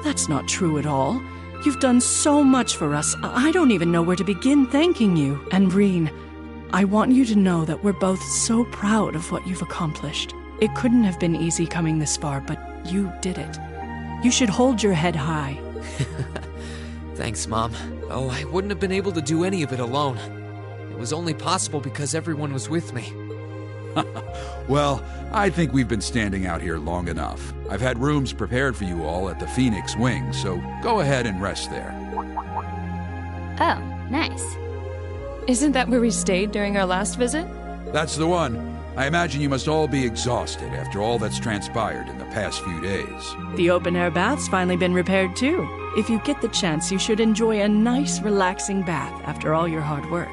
That's not true at all. You've done so much for us. I don't even know where to begin thanking you. And Reen, I want you to know that we're both so proud of what you've accomplished. It couldn't have been easy coming this far, but you did it. You should hold your head high. Thanks, Mom. Oh, I wouldn't have been able to do any of it alone. It was only possible because everyone was with me. Well, I think we've been standing out here long enough. I've had rooms prepared for you all at the Phoenix Wing, so go ahead and rest there. Oh, nice. Isn't that where we stayed during our last visit? That's the one. I imagine you must all be exhausted after all that's transpired in the past few days. The open-air bath's finally been repaired, too. If you get the chance, you should enjoy a nice, relaxing bath after all your hard work.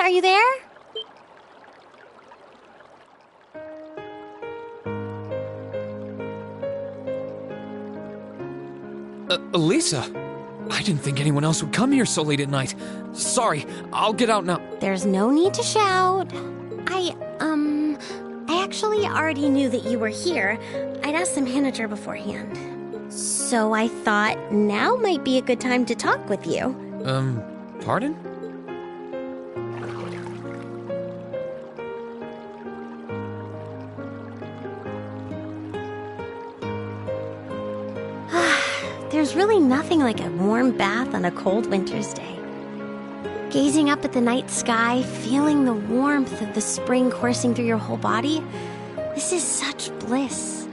are you there? Elisa, I didn't think anyone else would come here so late at night. Sorry, I'll get out now. There's no need to shout. I actually already knew that you were here. I'd asked the manager beforehand. So I thought now might be a good time to talk with you. Pardon? There's really nothing like a warm bath on a cold winter's day. Gazing up at the night sky, feeling the warmth of the spring coursing through your whole body, this is such bliss.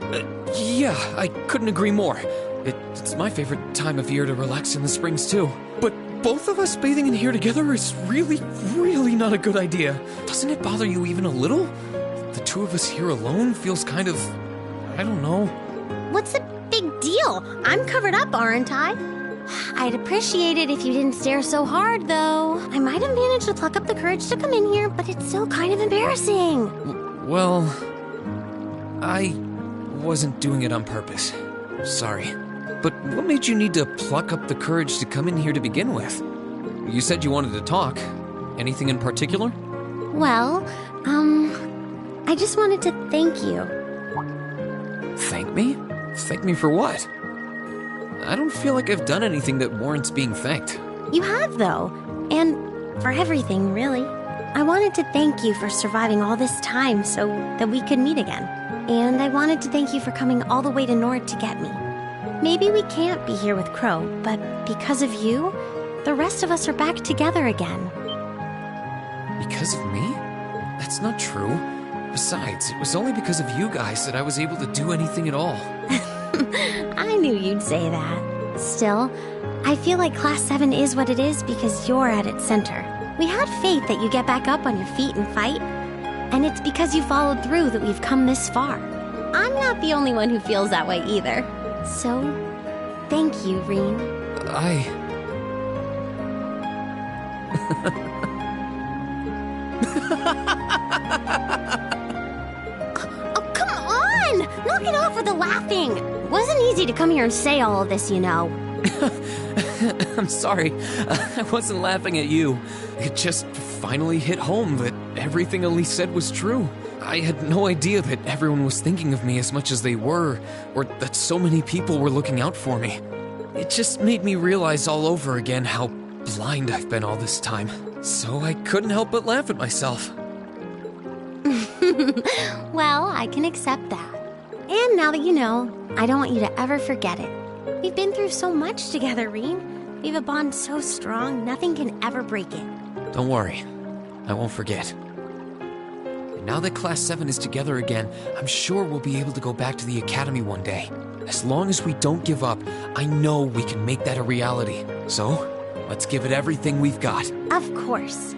Yeah, I couldn't agree more. It's my favorite time of year to relax in the springs, too. But both of us bathing in here together is really, really not a good idea. Doesn't it bother you even a little? The two of us here alone feels kind of... I don't know. What's the big deal? I'm covered up, aren't I? I'd appreciate it if you didn't stare so hard, though. I might have managed to pluck up the courage to come in here, but it's still kind of embarrassing. Well, I wasn't doing it on purpose. Sorry. But what made you need to pluck up the courage to come in here to begin with? You said you wanted to talk. Anything in particular? Well, I just wanted to thank you. Thank me? Thank me for what? I don't feel like I've done anything that warrants being thanked. You have, though. And for everything, really. I wanted to thank you for surviving all this time so that we could meet again. And I wanted to thank you for coming all the way to Nord to get me. Maybe we can't be here with Crow, but because of you, the rest of us are back together again. Because of me? That's not true. Besides, it was only because of you guys that I was able to do anything at all. I knew you'd say that. Still, I feel like Class 7 is what it is because you're at its center. We had faith that you get back up on your feet and fight, and it's because you followed through that we've come this far. I'm not the only one who feels that way either. So, thank you, Reen. Oh, come on! Knock it off with the laughing! It wasn't easy to come here and say all of this, you know. I'm sorry. I wasn't laughing at you. It just finally hit home that everything Elise said was true. I had no idea that everyone was thinking of me as much as they were, or that so many people were looking out for me. It just made me realize all over again how blind I've been all this time. So I couldn't help but laugh at myself. Well, I can accept that. And now that you know, I don't want you to ever forget it. We've been through so much together, Reen. We have a bond so strong, nothing can ever break it. Don't worry. I won't forget. And now that Class 7 is together again, I'm sure we'll be able to go back to the Academy one day. As long as we don't give up, I know we can make that a reality. So, let's give it everything we've got. Of course.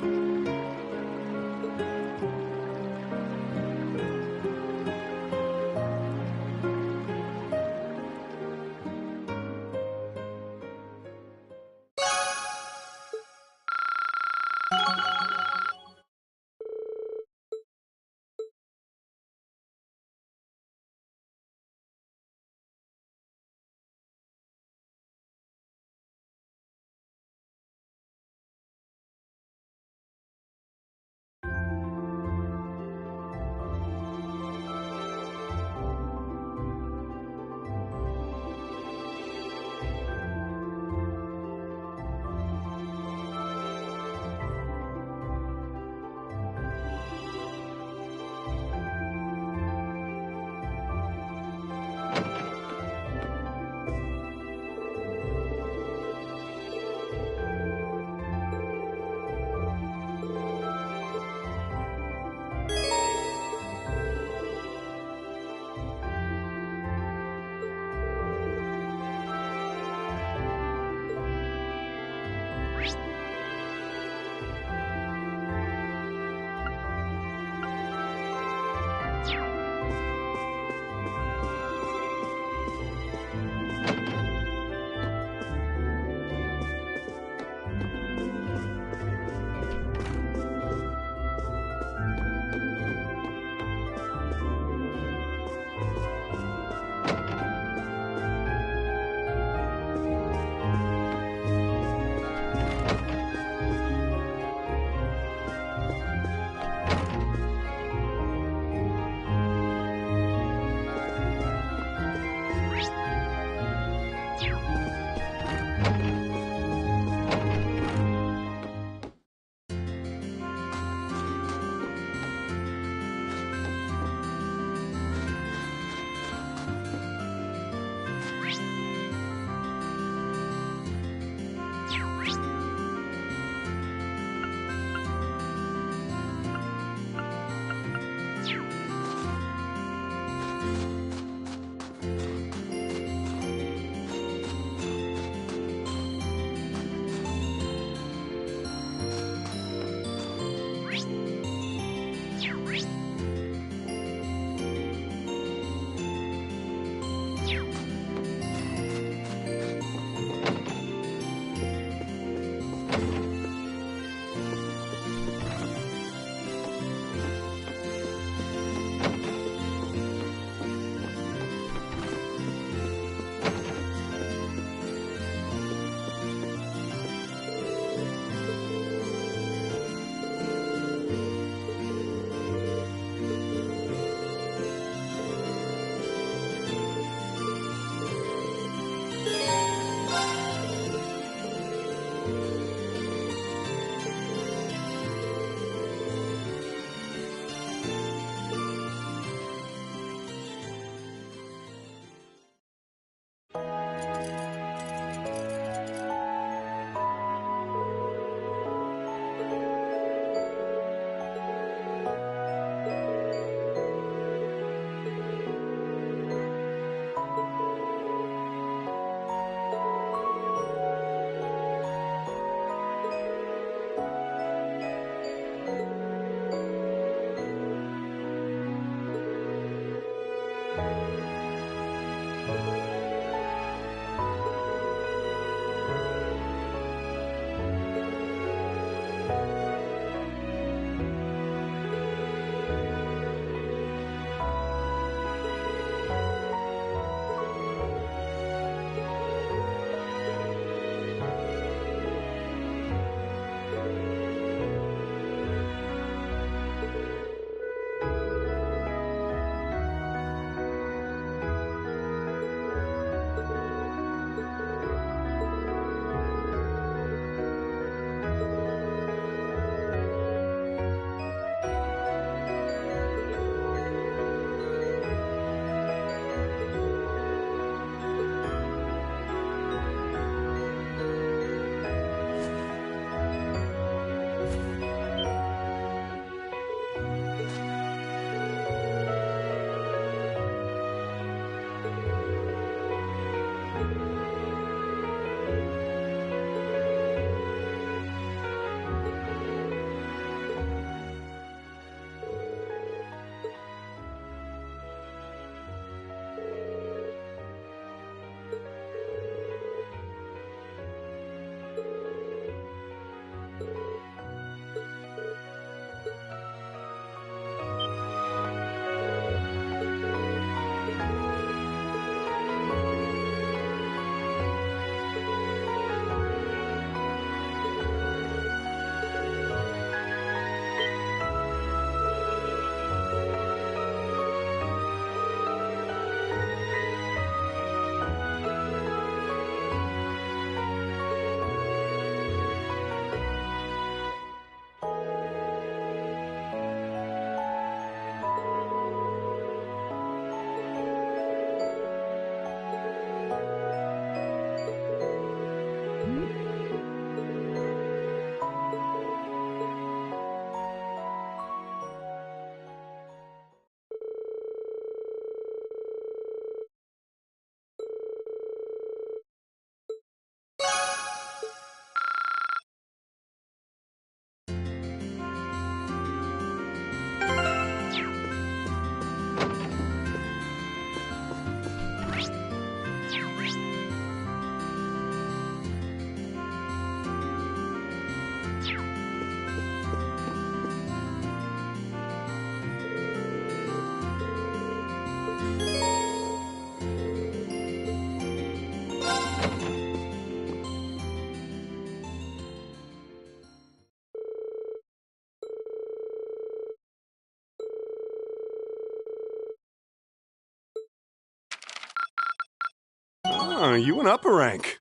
Oh, you went up a rank.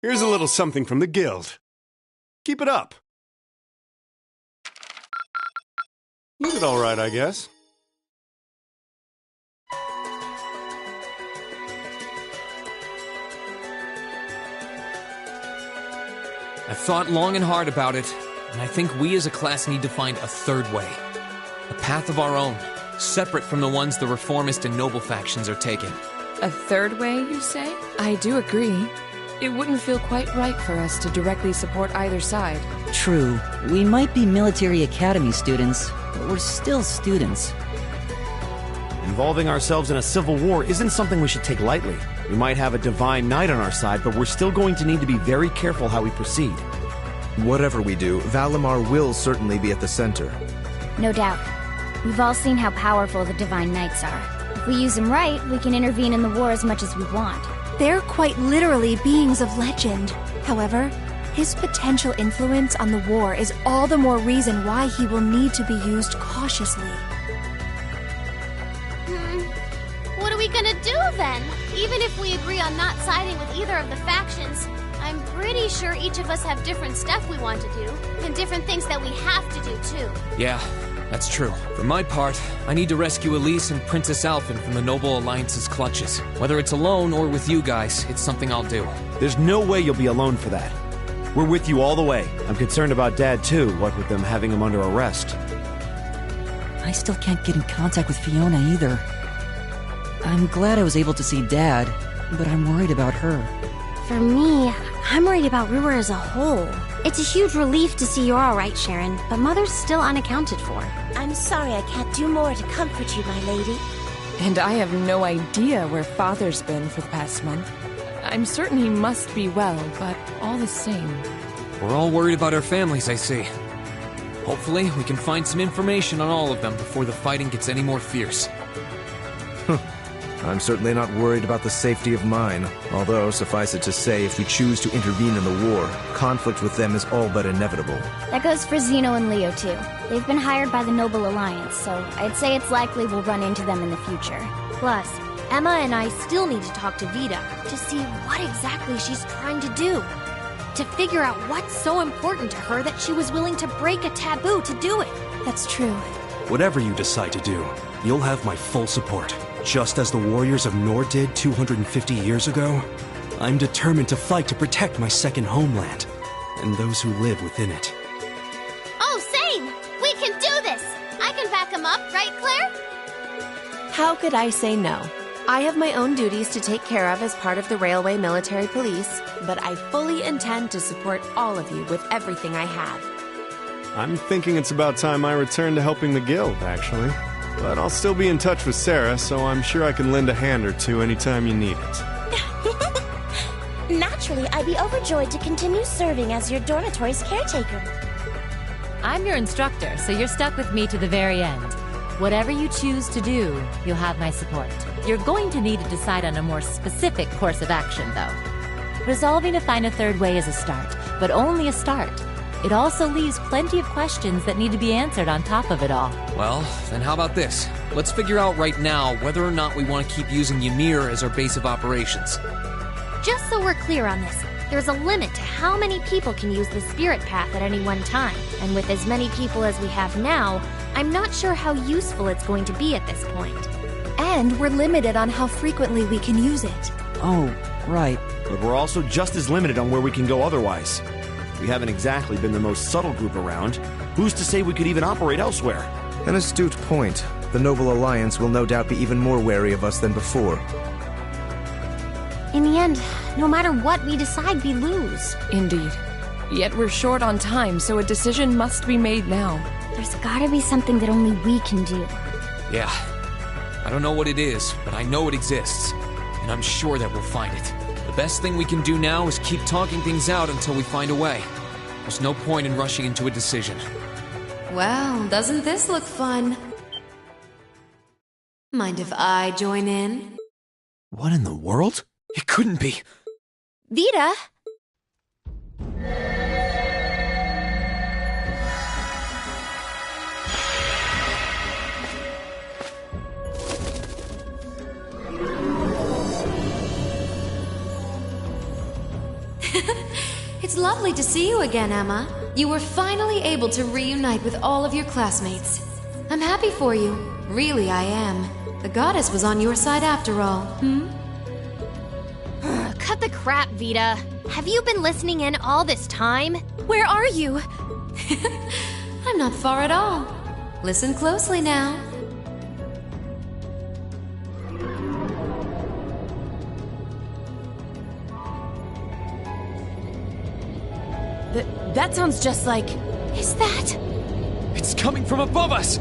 Here's a little something from the guild. Keep it up. You did all right, I guess. I've thought long and hard about it, and I think we as a class need to find a third way. A path of our own, separate from the ones the reformist and noble factions are taking. A third way, you say? I do agree. It wouldn't feel quite right for us to directly support either side. True. We might be military academy students, but we're still students. Involving ourselves in a civil war isn't something we should take lightly. We might have a divine knight on our side, but we're still going to need to be very careful how we proceed. Whatever we do, Valimar will certainly be at the center. No doubt. We've all seen how powerful the Divine Knights are. If we use them right, we can intervene in the war as much as we want. They're quite literally beings of legend. However, his potential influence on the war is all the more reason why he will need to be used cautiously. What are we gonna do then? Even if we agree on not siding with either of the factions, I'm pretty sure each of us have different stuff we want to do, and different things that we have to do too. Yeah, that's true. For my part, I need to rescue Elise and Princess Alphen from the Noble Alliance's clutches. Whether it's alone or with you guys, it's something I'll do. There's no way you'll be alone for that. We're with you all the way. I'm concerned about Dad too, what with them having him under arrest. I still can't get in contact with Fiona either. I'm glad I was able to see Dad, but I'm worried about her. For me, I'm worried about River as a whole. It's a huge relief to see you're alright, Sharon, but Mother's still unaccounted for. I'm sorry I can't do more to comfort you, my lady. And I have no idea where Father's been for the past month. I'm certain he must be well, but all the same. We're all worried about our families, I see. Hopefully, we can find some information on all of them before the fighting gets any more fierce. I'm certainly not worried about the safety of mine, although, suffice it to say, if we choose to intervene in the war, conflict with them is all but inevitable. That goes for Zeno and Leo, too. They've been hired by the Noble Alliance, so I'd say it's likely we'll run into them in the future. Plus, Emma and I still need to talk to Vita to see what exactly she's trying to do. To figure out what's so important to her that she was willing to break a taboo to do it. That's true. Whatever you decide to do, you'll have my full support. Just as the warriors of Nord did 250 years ago, I'm determined to fight to protect my second homeland, and those who live within it. Oh, same! We can do this! I can back him up, right, Claire? How could I say no? I have my own duties to take care of as part of the Railway Military Police, but I fully intend to support all of you with everything I have. I'm thinking it's about time I return to helping the guild, actually. But I'll still be in touch with Sarah, so I'm sure I can lend a hand or two anytime you need it. Naturally, I'd be overjoyed to continue serving as your dormitory's caretaker. I'm your instructor, so you're stuck with me to the very end. Whatever you choose to do, you'll have my support. You're going to need to decide on a more specific course of action, though. Resolving to find a third way is a start, but only a start. It also leaves plenty of questions that need to be answered on top of it all. Well, then how about this? Let's figure out right now whether or not we want to keep using Ymir as our base of operations. Just so we're clear on this, there's a limit to how many people can use the spirit path at any one time. And with as many people as we have now, I'm not sure how useful it's going to be at this point. And we're limited on how frequently we can use it. Oh, right. But we're also just as limited on where we can go otherwise. We haven't exactly been the most subtle group around. Who's to say we could even operate elsewhere? An astute point. The Noble Alliance will no doubt be even more wary of us than before. In the end, no matter what we decide, we lose. Indeed. Yet we're short on time, so a decision must be made now. There's gotta be something that only we can do. Yeah. I don't know what it is, but I know it exists. And I'm sure that we'll find it. The best thing we can do now is keep talking things out until we find a way. There's no point in rushing into a decision. Well, doesn't this look fun? Mind if I join in? What in the world? It couldn't be. Vita? It's lovely to see you again, Emma. You were finally able to reunite with all of your classmates. I'm happy for you. Really, I am. The goddess was on your side after all, Cut the crap, Vita. Have you been listening in all this time? Where are you? I'm not far at all. Listen closely now. That sounds just like... Is that... It's coming from above us!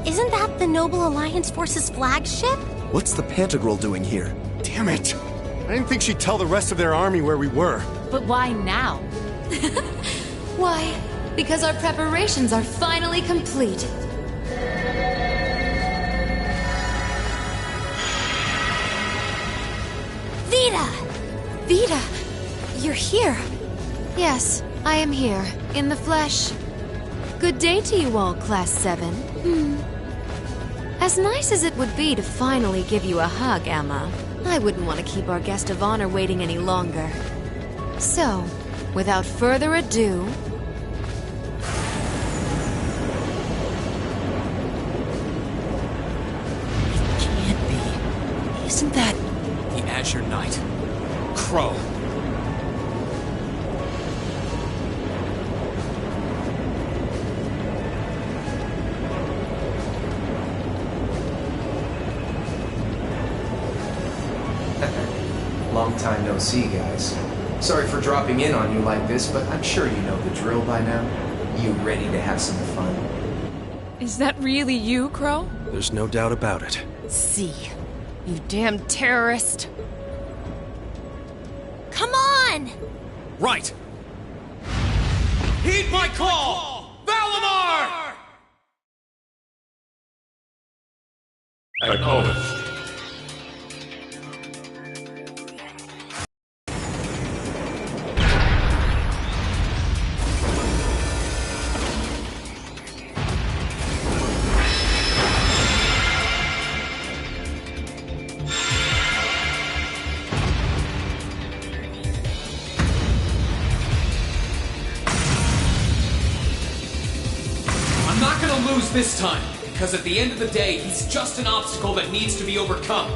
Isn't that the Noble Alliance Force's flagship? What's the Pantagruel doing here? Damn it! I didn't think she'd tell the rest of their army where we were. But why now? Why? Because our preparations are finally complete. Vita! Vita! You're here. Yes, I am here, in the flesh. Good day to you all, Class 7. As nice as it would be to finally give you a hug, Emma, I wouldn't want to keep our guest of honor waiting any longer. So, without further ado... It can't be. Isn't that... the Azure Knight? Crow. Long time no see, guys. Sorry for dropping in on you like this, but I'm sure you know the drill by now. You ready to have some fun? Is that really you, Crow? There's no doubt about it. See. You damn terrorist. Come on! Right! Heed my call! Valimar! Acknowledged. I'm not gonna lose this time, because at the end of the day, he's just an obstacle that needs to be overcome.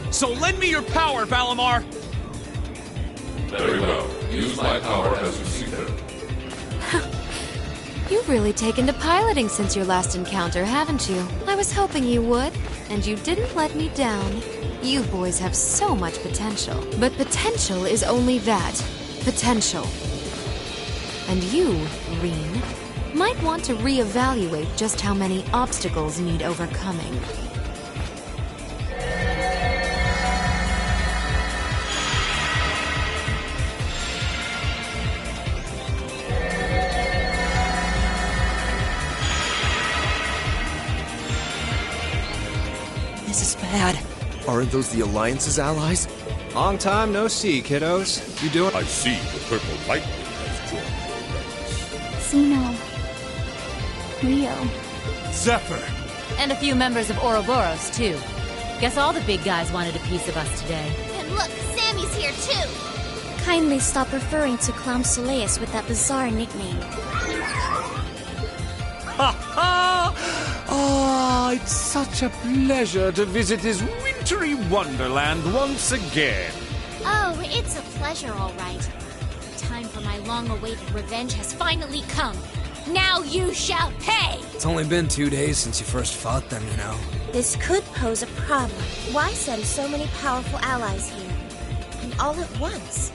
So lend me your power, Valimar! Very well. Use my power as you see fit. You've really taken to piloting since your last encounter, haven't you? I was hoping you would, and you didn't let me down. You boys have so much potential. But potential is only that. Potential. And you, Reen, might want to reevaluate just how many obstacles need overcoming. This is bad. Aren't those the Alliance's allies? Long time no see, kiddos. You doing? I see the purple lightning has joined your ranks. Zeno. Rio. Zephyr. And a few members of Ouroboros, too. Guess all the big guys wanted a piece of us today. And look, Sammy's here too! Kindly stop referring to Clown Soleus with that bizarre nickname. Ha ha! Ah, it's such a pleasure to visit this wintry wonderland once again. Oh, it's a pleasure, all right. The time for my long-awaited revenge has finally come. Now you shall pay! It's only been 2 days since you first fought them, you know. This could pose a problem. Why send so many powerful allies here? And all at once?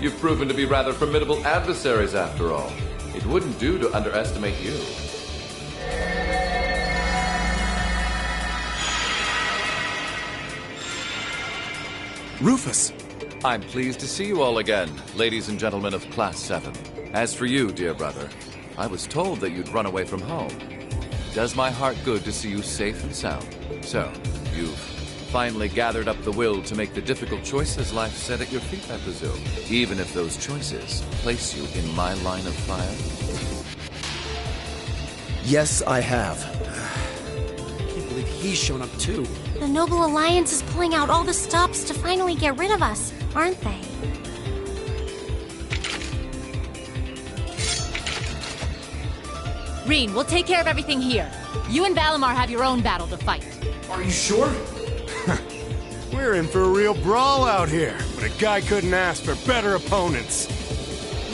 You've proven to be rather formidable adversaries after all. It wouldn't do to underestimate you. Rufus! I'm pleased to see you all again, ladies and gentlemen of Class 7. As for you, dear brother, I was told that you'd run away from home. It does my heart good to see you safe and sound. So, you've finally gathered up the will to make the difficult choices life set at your feet, I presume. Even if those choices place you in my line of fire. Yes, I have. I can't believe he's shown up too. The Noble Alliance is pulling out all the stops to finally get rid of us, aren't they? Reen, we'll take care of everything here. You and Valimar have your own battle to fight. Are you sure? We're in for a real brawl out here, but a guy couldn't ask for better opponents.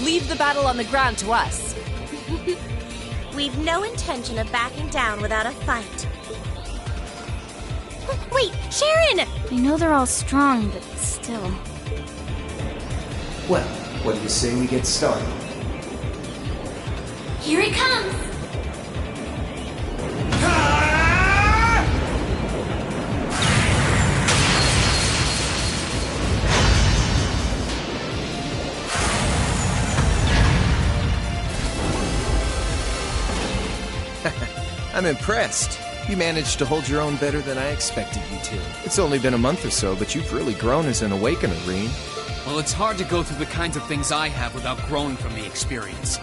Leave the battle on the ground to us. We've no intention of backing down without a fight. Wait, Sharon! I know they're all strong, but still. Well, what do you say we get started? Here he comes! I'm impressed. You managed to hold your own better than I expected you to. It's only been a month or so, but you've really grown as an Awakener, Reen. Well, it's hard to go through the kinds of things I have without growing from the experience.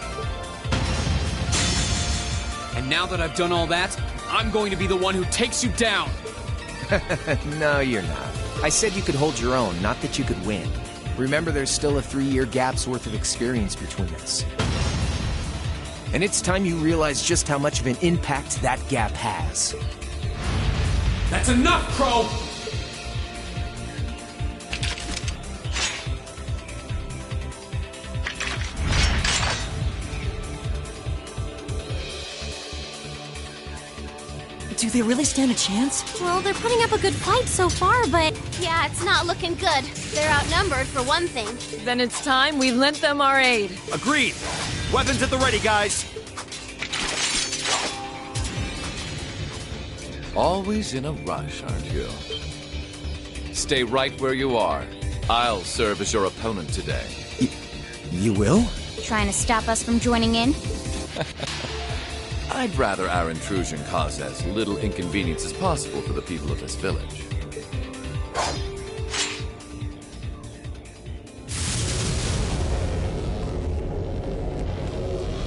And now that I've done all that, I'm going to be the one who takes you down! No, you're not. I said you could hold your own, not that you could win. Remember, there's still a 3-year gap's worth of experience between us. And it's time you realize just how much of an impact that gap has. That's enough, Crow! Do they really stand a chance? Well, they're putting up a good fight so far, but... Yeah, it's not looking good. They're outnumbered for one thing. Then it's time we lent them our aid. Agreed. Weapons at the ready, guys. Always in a rush, aren't you? Stay right where you are. I'll serve as your opponent today. You will? Trying to stop us from joining in? I'd rather our intrusion cause as little inconvenience as possible for the people of this village.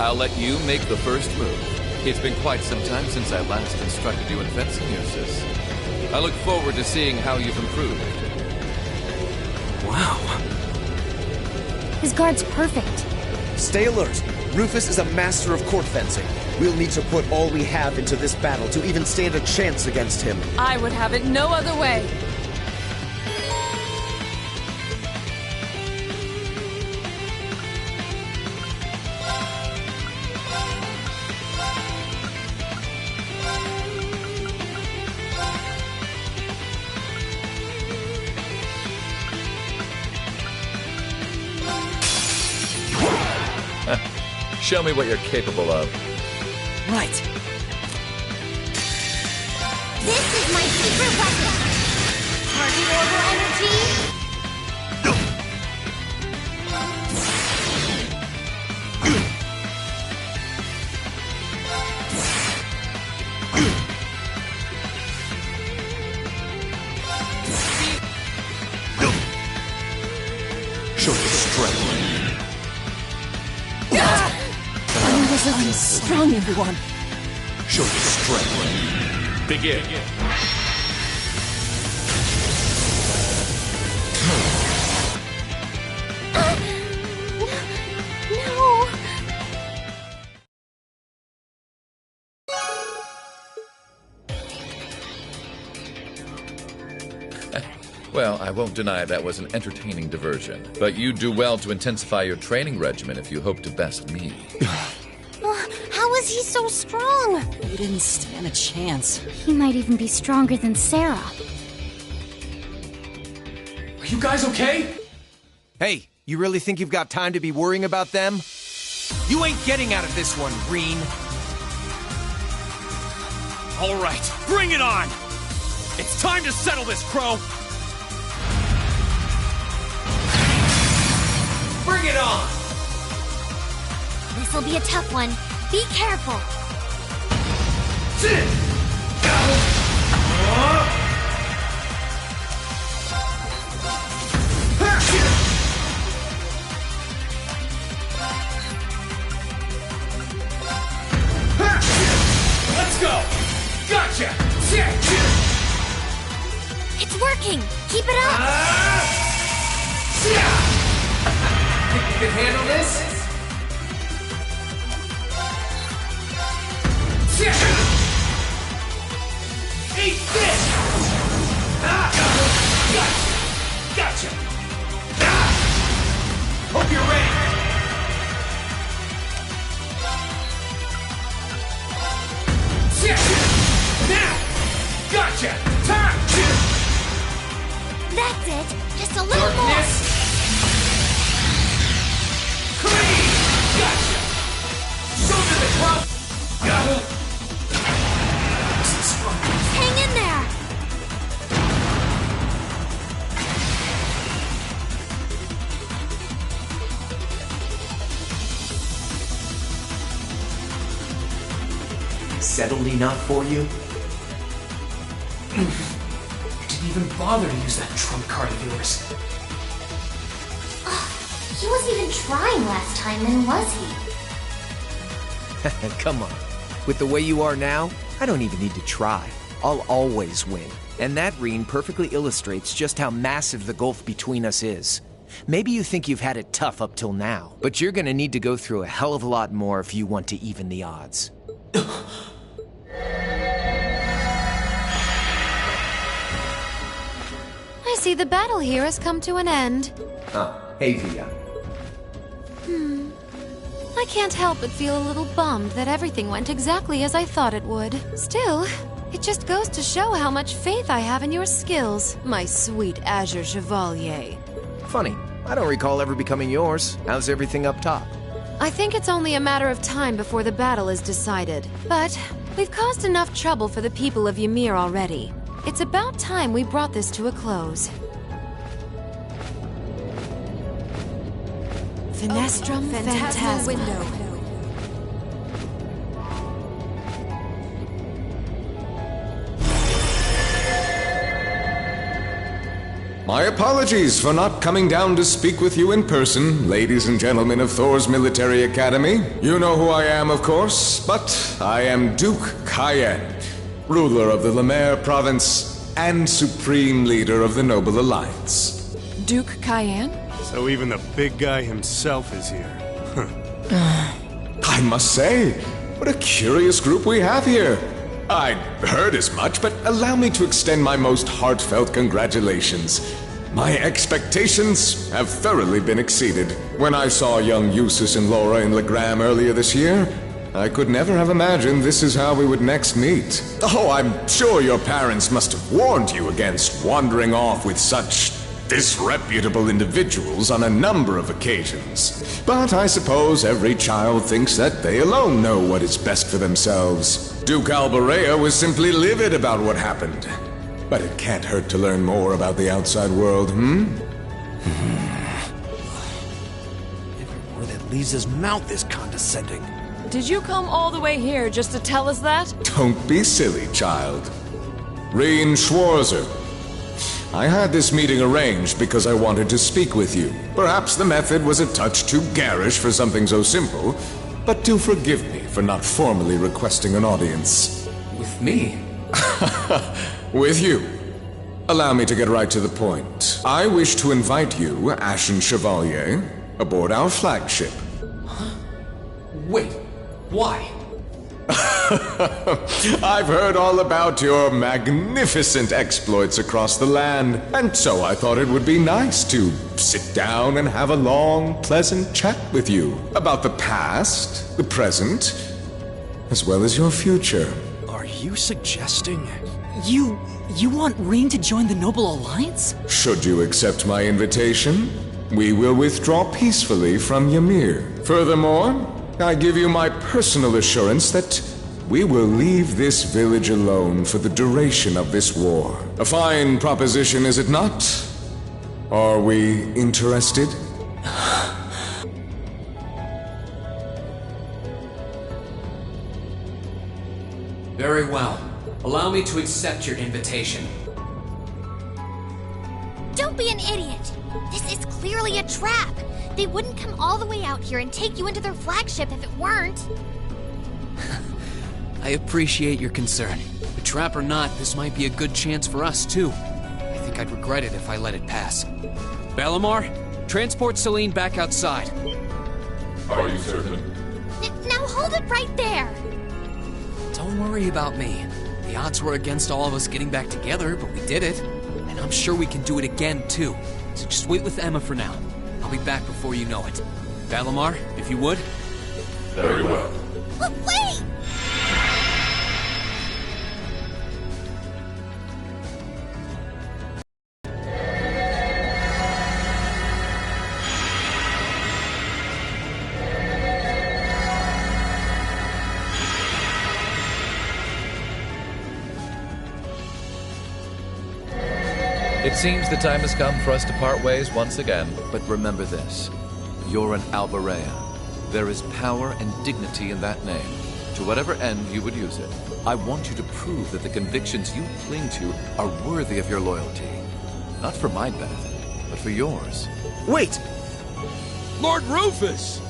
I'll let you make the first move. It's been quite some time since I last instructed you in fencing, Sis. I look forward to seeing how you've improved. Wow. His guard's perfect. Stay alert. Rufus is a master of court fencing. We'll need to put all we have into this battle to even stand a chance against him. I would have it no other way. Show me what you're capable of. Right. This is my secret weapon! Target orbital energy! Show your strength. I'm strong, everyone. Show your strength. Begin. No! Well, I won't deny that was an entertaining diversion, but you do well to intensify your training regimen if you hope to best me. How is he so strong? You didn't stand a chance. He might even be stronger than Sarah. Are you guys okay? Hey, you really think you've got time to be worrying about them? You ain't getting out of this one, Green. All right, bring it on! It's time to settle this, Crow! Bring it on! This'll be a tough one. Be careful! Let's go! Gotcha! It's working! Keep it up! Think you can handle this? Eat this! Gotcha! Hope you're ready! Now! Gotcha! Time! That's it! Just a little Darkness! Clean! Gotcha! Show to the crowd! Hang in there! Settled enough for you? You didn't even bother to use that trump card of yours. He wasn't even trying last time, then was he? Come on. With the way you are now, I don't even need to try. I'll always win. And that Reen perfectly illustrates just how massive the gulf between us is. Maybe you think you've had it tough up till now, but you're gonna need to go through a hell of a lot more if you want to even the odds. I see the battle here has come to an end. Hey, Vita. I can't help but feel a little bummed that everything went exactly as I thought it would. Still, It just goes to show how much faith I have in your skills, my sweet Azure Chevalier. Funny, I don't recall ever becoming yours. How's everything up top? I think it's only a matter of time before the battle is decided. But we've caused enough trouble for the people of Ymir already. It's about time we brought this to a close. Finestrum Phantasma. Window. My apologies for not coming down to speak with you in person, ladies and gentlemen of Thor's Military Academy. You know who I am, of course, but I am Duke Cayenne, ruler of the Lemaire province and supreme leader of the Noble Alliance. Duke Cayenne? So even the big guy himself is here. I must say, what a curious group we have here. I'd heard as much, but allow me to extend my most heartfelt congratulations. My expectations have thoroughly been exceeded. When I saw young Eustace and Laura in Legram earlier this year, I could never have imagined this is how we would next meet. Oh, I'm sure your parents must have warned you against wandering off with such disreputable individuals on a number of occasions. But I suppose every child thinks that they alone know what is best for themselves. Duke Alberea was simply livid about what happened. But it can't hurt to learn more about the outside world, Every word that leaves his mouth is condescending. Did you come all the way here just to tell us that? Don't be silly, child. Reen Schwarzer. I had this meeting arranged because I wanted to speak with you. Perhaps the method was a touch too garish for something so simple, but do forgive me for not formally requesting an audience. With me? With you. Allow me to get right to the point. I wish to invite you, Ashen Chevalier, aboard our flagship. Huh? Wait, why? I've heard all about your magnificent exploits across the land, and so I thought it would be nice to sit down and have a long, pleasant chat with you about the past, the present, as well as your future. Are you suggesting... You want Reen to join the Noble Alliance? Should you accept my invitation, we will withdraw peacefully from Ymir. Furthermore, I give you my personal assurance that we will leave this village alone for the duration of this war. A fine proposition, is it not? Are we interested? Very well. Allow me to accept your invitation. Don't be an idiot! This is clearly a trap! They wouldn't come all the way out here and take you into their flagship if it weren't. I appreciate your concern. But trap or not, this might be a good chance for us, too. I think I'd regret it if I let it pass. Balamar, transport Celine back outside. Are you certain? Now hold it right there! Don't worry about me. The odds were against all of us getting back together, but we did it. And I'm sure we can do it again, too. So just wait with Emma for now. I'll be back before you know it. Balamar, if you would. Very well. But wait! It seems the time has come for us to part ways once again. But remember this. You're an Alberea. There is power and dignity in that name. To whatever end you would use it, I want you to prove that the convictions you cling to are worthy of your loyalty. Not for my benefit, but for yours. Wait! Lord Rufus!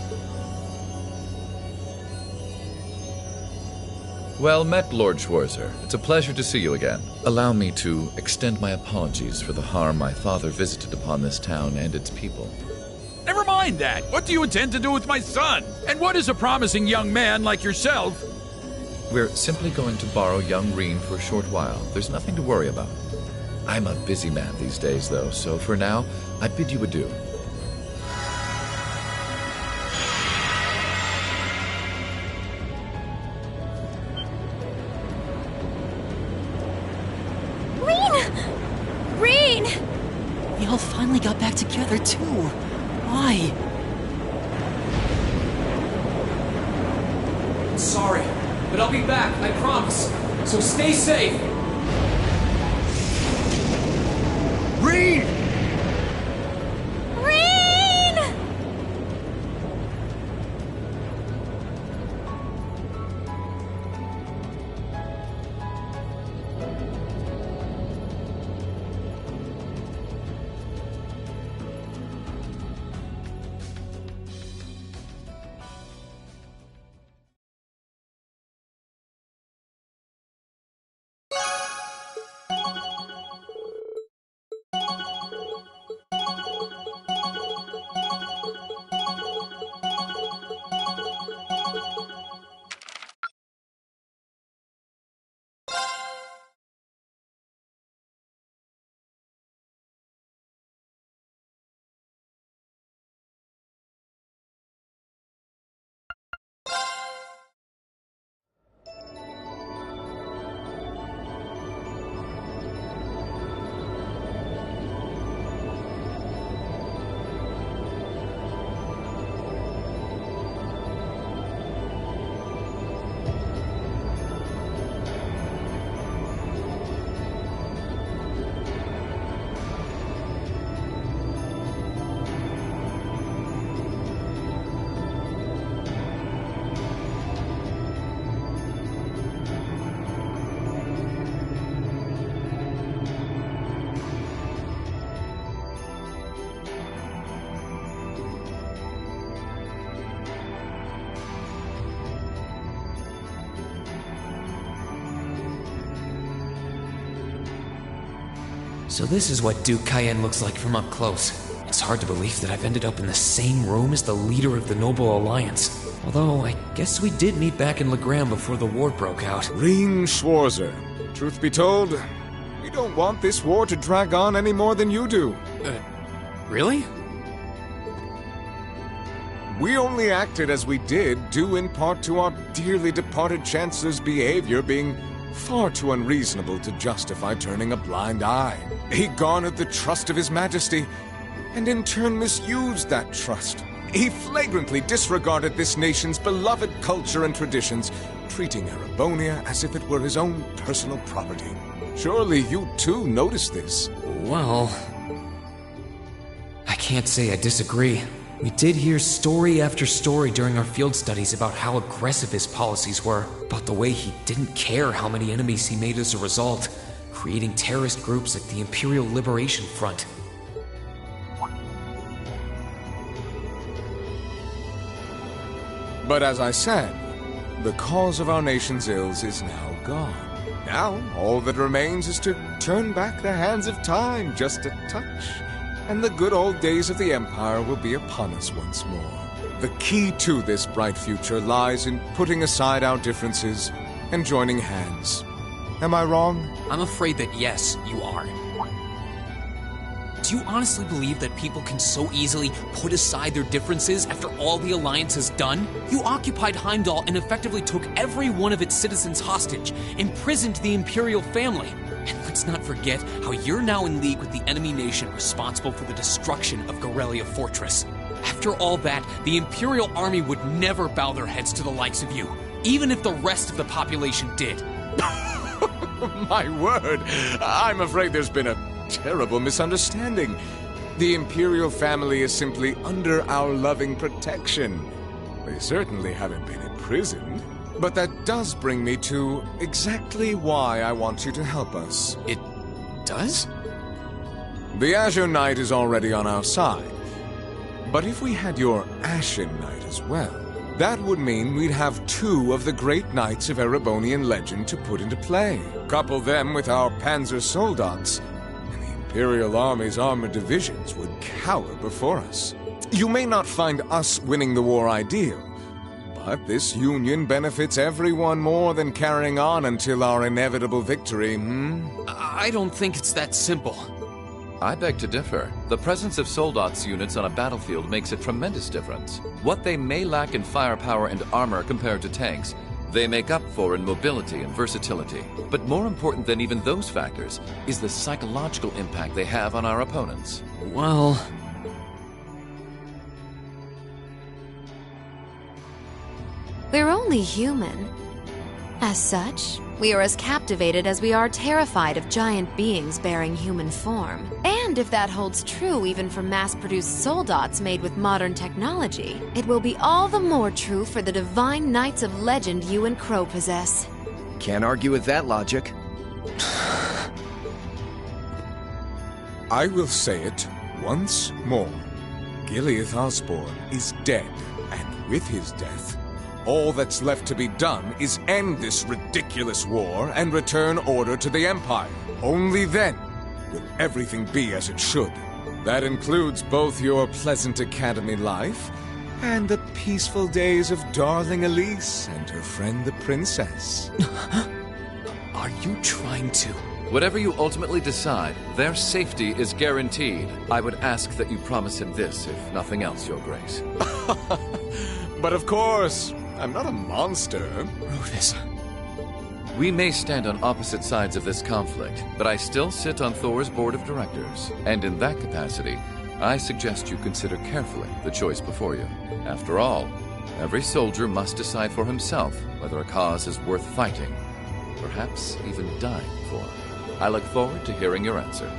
Well met, Lord Schwarzer. It's a pleasure to see you again. Allow me to extend my apologies for the harm my father visited upon this town and its people. Never mind that. What do you intend to do with my son? And what is a promising young man like yourself? We're simply going to borrow young Reen for a short while. There's nothing to worry about. I'm a busy man these days, though, so for now, I bid you adieu. finally got back together, too. Why? Sorry, but I'll be back, I promise. So stay safe. Reed! So this is what Duke Cayenne looks like from up close. It's hard to believe that I've ended up in the same room as the leader of the Noble Alliance. Although, I guess we did meet back in Legram before the war broke out. Reen Schwarzer, truth be told, we don't want this war to drag on any more than you do. Really? We only acted as we did, due in part to our dearly departed Chancellor's behavior being far too unreasonable to justify turning a blind eye. He garnered the trust of His Majesty, and in turn misused that trust. He flagrantly disregarded this nation's beloved culture and traditions, treating Erebonia as if it were his own personal property. Surely you too noticed this. Well, I can't say I disagree. We did hear story after story during our field studies about how aggressive his policies were, about the way he didn't care how many enemies he made as a result, creating terrorist groups like the Imperial Liberation Front. But as I said, the cause of our nation's ills is now gone. Now, all that remains is to turn back the hands of time just a touch, and the good old days of the Empire will be upon us once more. The key to this bright future lies in putting aside our differences and joining hands. Am I wrong? I'm afraid that yes, you are. Do you honestly believe that people can so easily put aside their differences after all the Alliance has done? You occupied Heimdall and effectively took every one of its citizens hostage, imprisoned the Imperial family. And let's not forget how you're now in league with the enemy nation responsible for the destruction of Gorelia Fortress. After all that, the Imperial army would never bow their heads to the likes of you, even if the rest of the population did. My word, I'm afraid there's been a terrible misunderstanding. The Imperial family is simply under our loving protection. They certainly haven't been imprisoned. But that does bring me to exactly why I want you to help us. It does? The Azure Knight is already on our side. But if we had your Ashen Knight as well, that would mean we'd have two of the great knights of Erebonian legend to put into play. Couple them with our Panzer Soldats, and the Imperial Army's armored divisions would cower before us. You may not find us winning the war ideal, but this union benefits everyone more than carrying on until our inevitable victory, I don't think it's that simple. I beg to differ. The presence of Soldats units on a battlefield makes a tremendous difference. What they may lack in firepower and armor compared to tanks, They make up for in mobility and versatility. But more important than even those factors is the psychological impact they have on our opponents. Well... We're only human. As such, we are as captivated as we are terrified of giant beings bearing human form. And if that holds true even for mass-produced soul-dots made with modern technology, it will be all the more true for the divine knights of legend you and Crow possess. Can't argue with that logic. I will say it once more. Gileath Osborne is dead, and with his death, all that's left to be done is end this ridiculous war and return order to the Empire. Only then will everything be as it should. That includes both your pleasant academy life and the peaceful days of darling Elise and her friend the princess. Are you trying to... Whatever you ultimately decide, their safety is guaranteed. I would ask that you promise him this, if nothing else, Your Grace. But of course, I'm not a monster. Rufus. We may stand on opposite sides of this conflict, but I still sit on Thor's board of directors. And in that capacity, I suggest you consider carefully the choice before you. After all, every soldier must decide for himself whether a cause is worth fighting, perhaps even dying for. I look forward to hearing your answer.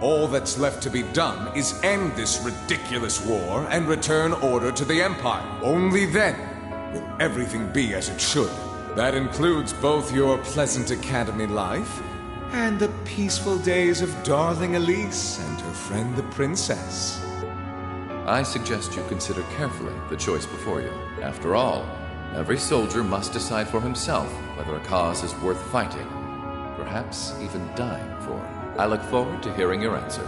All that's left to be done is end this ridiculous war and return order to the Empire. Only then will everything be as it should. That includes both your pleasant academy life and the peaceful days of darling Elise and her friend the princess. I suggest you consider carefully the choice before you. After all, every soldier must decide for himself whether a cause is worth fighting, perhaps even dying for. I look forward to hearing your answer.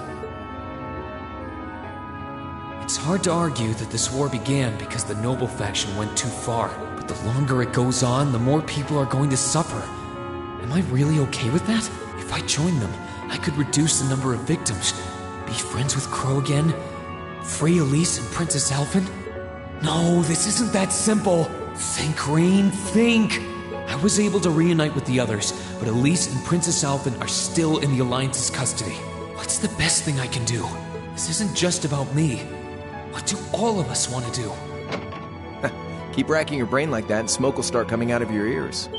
It's hard to argue that this war began because the noble faction went too far. But the longer it goes on, the more people are going to suffer. Am I really okay with that? If I join them, I could reduce the number of victims, be friends with Crow again, free Elise and Princess Alphen. No, this isn't that simple. Think, Rain, think! I was able to reunite with the others, but Elise and Princess Alphen are still in the Alliance's custody. What's the best thing I can do? This isn't just about me. What do all of us want to do? Keep racking your brain like that and smoke will start coming out of your ears.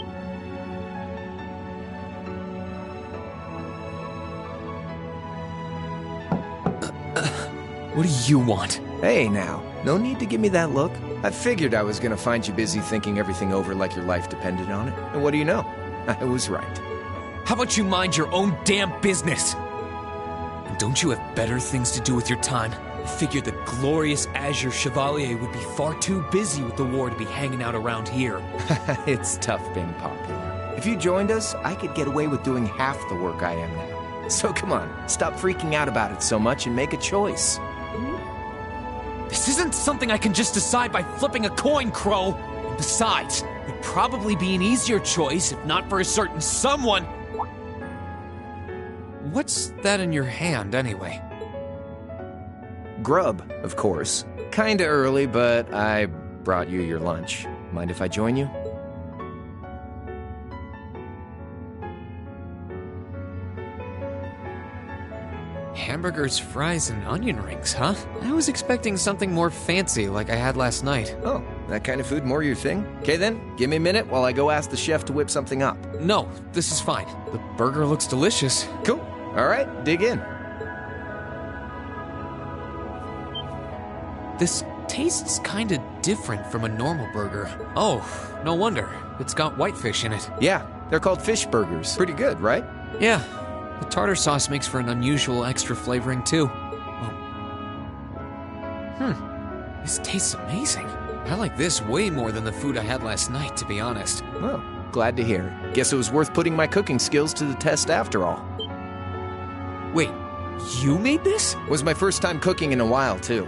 What do you want? Hey now, no need to give me that look. I figured I was gonna find you busy thinking everything over like your life depended on it. And what do you know? I was right. How about you mind your own damn business? And don't you have better things to do with your time? I figured the glorious Azure Chevalier would be far too busy with the war to be hanging out around here. It's tough being popular. If you joined us, I could get away with doing half the work I am now. So come on, stop freaking out about it so much and make a choice. This isn't something I can just decide by flipping a coin, Crow. And besides, it'd probably be an easier choice if not for a certain someone. What's that in your hand, anyway? Grub, of course. Kinda early, but I brought you your lunch. Mind if I join you? hamburgers, fries, and onion rings, huh? I was expecting something more fancy like I had last night. Oh, that kind of food more your thing? Okay then, give me a minute while I go ask the chef to whip something up. No, this is fine. The burger looks delicious. Cool. All right, dig in. This tastes kinda different from a normal burger. Oh, no wonder. It's got whitefish in it. Yeah, they're called fish burgers. Pretty good, right? Yeah. The tartar sauce makes for an unusual extra flavoring, too. This tastes amazing. I like this way more than the food I had last night, to be honest. Well, glad to hear. Guess it was worth putting my cooking skills to the test after all. Wait, you made this? Was my first time cooking in a while, too.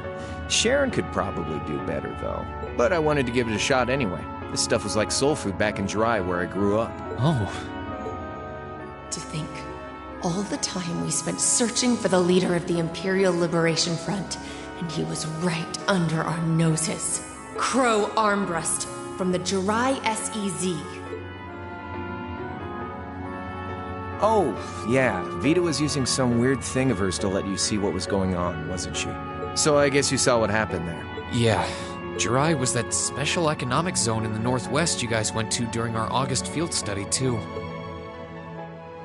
Sharon could probably do better, though. But I wanted to give it a shot anyway. This stuff was like soul food back in Jirai, where I grew up. Oh. To think, all the time we spent searching for the leader of the Imperial Liberation Front, and he was right under our noses. Crow Armbrust from the Jirai SEZ. Oh, yeah. Vita was using some weird thing of hers to let you see what was going on, wasn't she? So I guess you saw what happened there. Yeah. Jirai was that special economic zone in the Northwest you guys went to during our August field study, too.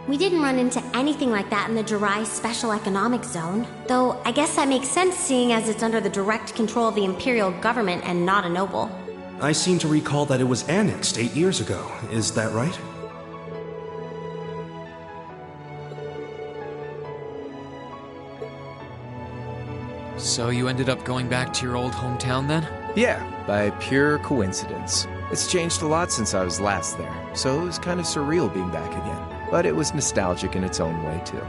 We didn't run into anything like that in the Jirai Special Economic Zone. Though, I guess that makes sense seeing as it's under the direct control of the Imperial government and not a noble. I seem to recall that it was annexed 8 years ago. Is that right? So you ended up going back to your old hometown then? Yeah, by pure coincidence. It's changed a lot since I was last there, so it was kind of surreal being back again. But it was nostalgic in its own way, too.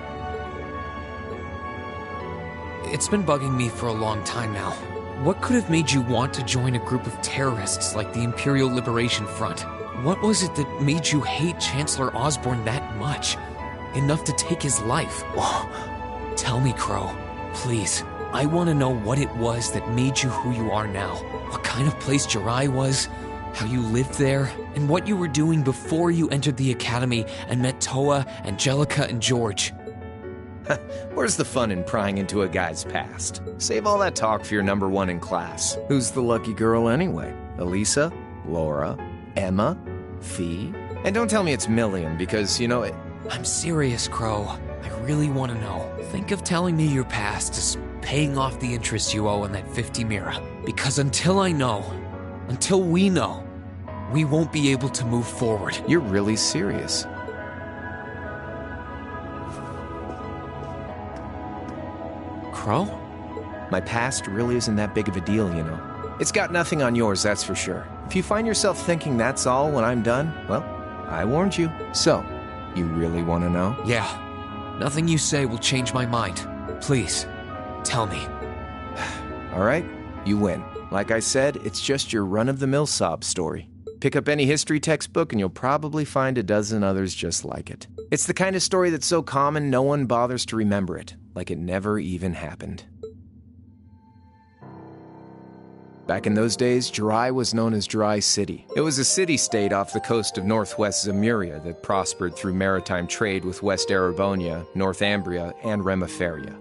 It's been bugging me for a long time now. What could have made you want to join a group of terrorists like the Imperial Liberation Front? What was it that made you hate Chancellor Osborne that much? Enough to take his life? Tell me, Crow. Please. I want to know what it was that made you who you are now. What kind of place Jirai was, how you lived there, and what you were doing before you entered the academy and met Toa, Angelica, and George. Where's the fun in prying into a guy's past? Save all that talk for your number one in class. Who's the lucky girl anyway? Elisa? Laura? Emma? Fee? And don't tell me it's Milliam, because, you know it... I'm serious, Crow. I really want to know. Think of telling me your past as paying off the interest you owe on that 50 mira. Because until I know, until we know, we won't be able to move forward. You're really serious. Crow? My past really isn't that big of a deal, you know. It's got nothing on yours, that's for sure. If you find yourself thinking that's all when I'm done, well, I warned you. So, you really want to know? Yeah. Nothing you say will change my mind. Please, tell me. All right, you win. Like I said, it's just your run-of-the-mill sob story. Pick up any history textbook and you'll probably find a dozen others just like it. It's the kind of story that's so common no one bothers to remember it, like it never even happened. Back in those days, Jirai was known as Jirai City. It was a city-state off the coast of northwest Zemuria that prospered through maritime trade with West Erebonia, Northumbria, and Remiferia.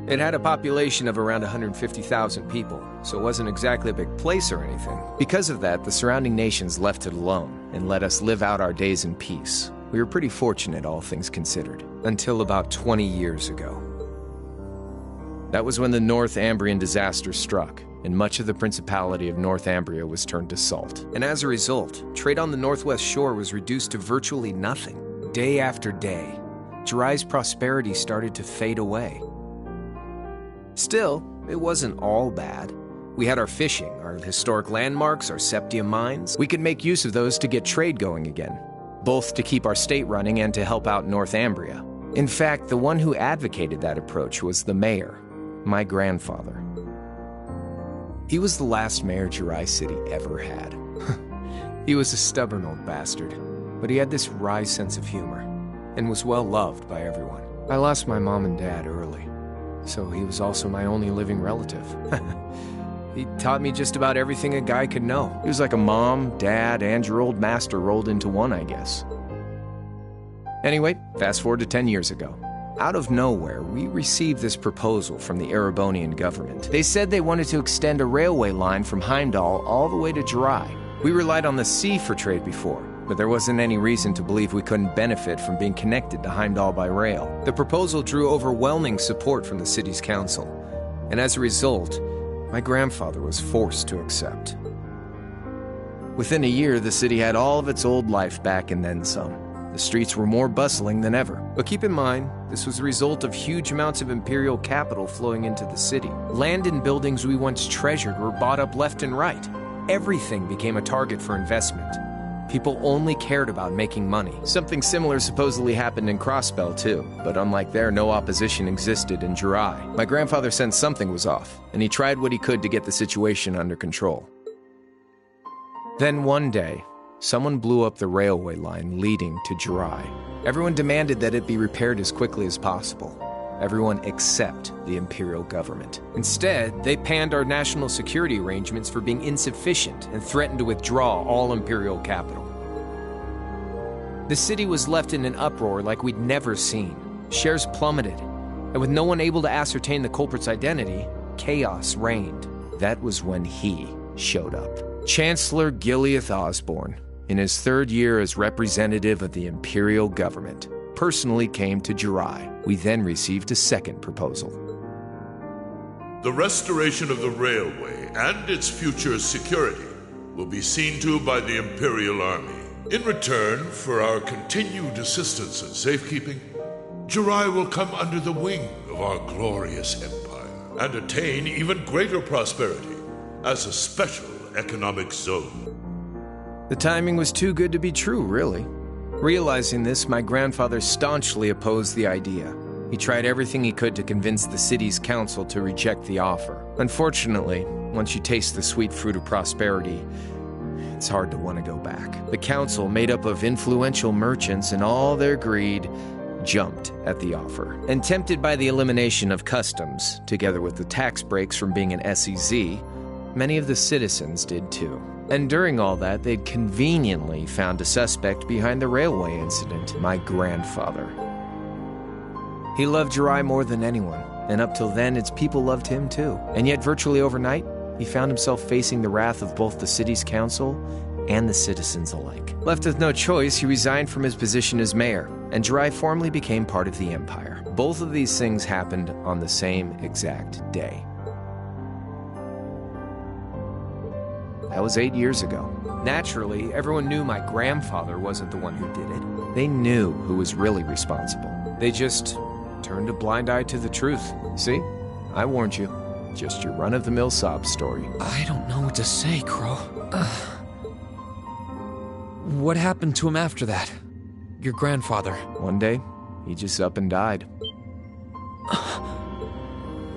It had a population of around 150,000 people, so it wasn't exactly a big place or anything. Because of that, the surrounding nations left it alone and let us live out our days in peace. We were pretty fortunate, all things considered, until about 20 years ago. That was when the Northumbrian disaster struck, and much of the Principality of Northumbria was turned to salt. And as a result, trade on the northwest shore was reduced to virtually nothing. Day after day, Jirai's prosperity started to fade away. Still, it wasn't all bad. We had our fishing, our historic landmarks, our septium mines. We could make use of those to get trade going again, both to keep our state running and to help out Northumbria. In fact, the one who advocated that approach was the mayor, my grandfather. He was the last mayor Jirai City ever had. He was a stubborn old bastard, but he had this wry sense of humor, and was well loved by everyone. I lost my mom and dad early, so he was also my only living relative. He taught me just about everything a guy could know. He was like a mom, dad, and your old master rolled into one, I guess. Anyway, fast forward to 10 years ago. Out of nowhere, we received this proposal from the Erebonian government. They said they wanted to extend a railway line from Heimdall all the way to Jirai. We relied on the sea for trade before, but there wasn't any reason to believe we couldn't benefit from being connected to Heimdall by rail. The proposal drew overwhelming support from the city's council, and as a result, my grandfather was forced to accept. Within a year, the city had all of its old life back and then some. The streets were more bustling than ever. But keep in mind, this was the result of huge amounts of imperial capital flowing into the city. Land and buildings we once treasured were bought up left and right. Everything became a target for investment. People only cared about making money. Something similar supposedly happened in Crossbell too, but unlike there, no opposition existed in Jirai. My grandfather sensed something was off, and he tried what he could to get the situation under control. Then one day, someone blew up the railway line leading to Jirai. Everyone demanded that it be repaired as quickly as possible. Everyone except the imperial government. Instead, they panned our national security arrangements for being insufficient and threatened to withdraw all imperial capital. The city was left in an uproar like we'd never seen. Shares plummeted, and with no one able to ascertain the culprit's identity, chaos reigned. That was when he showed up. Chancellor Gileath Osborne, in his third year as representative of the imperial government, personally came to Jirai. We then received a second proposal. The restoration of the railway and its future security will be seen to by the Imperial Army. In return for our continued assistance in safekeeping, Jirai will come under the wing of our glorious empire and attain even greater prosperity as a special economic zone. The timing was too good to be true, really. Realizing this, my grandfather staunchly opposed the idea. He tried everything he could to convince the city's council to reject the offer. Unfortunately, once you taste the sweet fruit of prosperity, it's hard to want to go back. The council, made up of influential merchants and all their greed, jumped at the offer. And tempted by the elimination of customs, together with the tax breaks from being an SEZ, many of the citizens did too. And during all that, they'd conveniently found a suspect behind the railway incident, my grandfather. He loved Jirai more than anyone, and up till then, its people loved him too. And yet, virtually overnight, he found himself facing the wrath of both the city's council and the citizens alike. Left with no choice, he resigned from his position as mayor, and Jirai formally became part of the empire. Both of these things happened on the same exact day. That was 8 years ago. Naturally, everyone knew my grandfather wasn't the one who did it. They knew who was really responsible. They just turned a blind eye to the truth. See? I warned you. Just your run-of-the-mill sob story. I don't know what to say, Crow. What happened to him after that? Your grandfather. One day, he just up and died.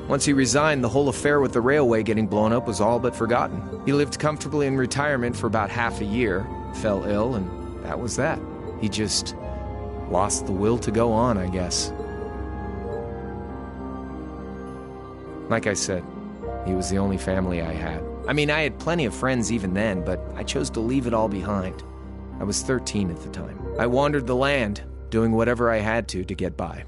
Once he resigned, the whole affair with the railway getting blown up was all but forgotten. He lived comfortably in retirement for about half a year, fell ill, and that was that. He just lost the will to go on, I guess. Like I said, he was the only family I had. I mean, I had plenty of friends even then, but I chose to leave it all behind. I was 13 at the time. I wandered the land, doing whatever I had to get by.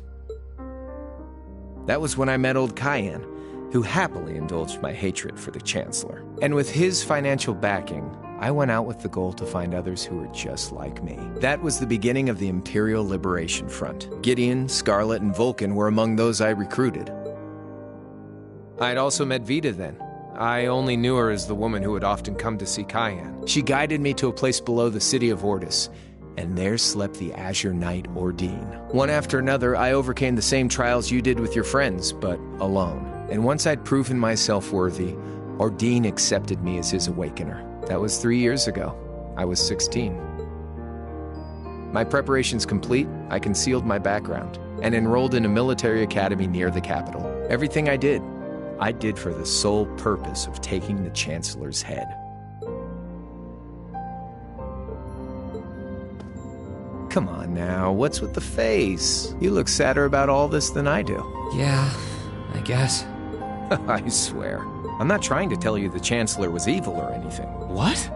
That was when I met old Cayenne, who happily indulged my hatred for the Chancellor. And with his financial backing, I went out with the goal to find others who were just like me. That was the beginning of the Imperial Liberation Front. Gideon, Scarlet, and Vulcan were among those I recruited. I had also met Vita then. I only knew her as the woman who would often come to see Cayenne. She guided me to a place below the city of Ortis, and there slept the Azure Knight Ordine. One after another, I overcame the same trials you did with your friends, but alone. And once I'd proven myself worthy, Ordine accepted me as his awakener. That was 3 years ago. I was 16. My preparations complete, I concealed my background, and enrolled in a military academy near the capital. Everything I did for the sole purpose of taking the Chancellor's head. Come on now, what's with the face? You look sadder about all this than I do. Yeah, I guess. I swear. I'm not trying to tell you the Chancellor was evil or anything. What?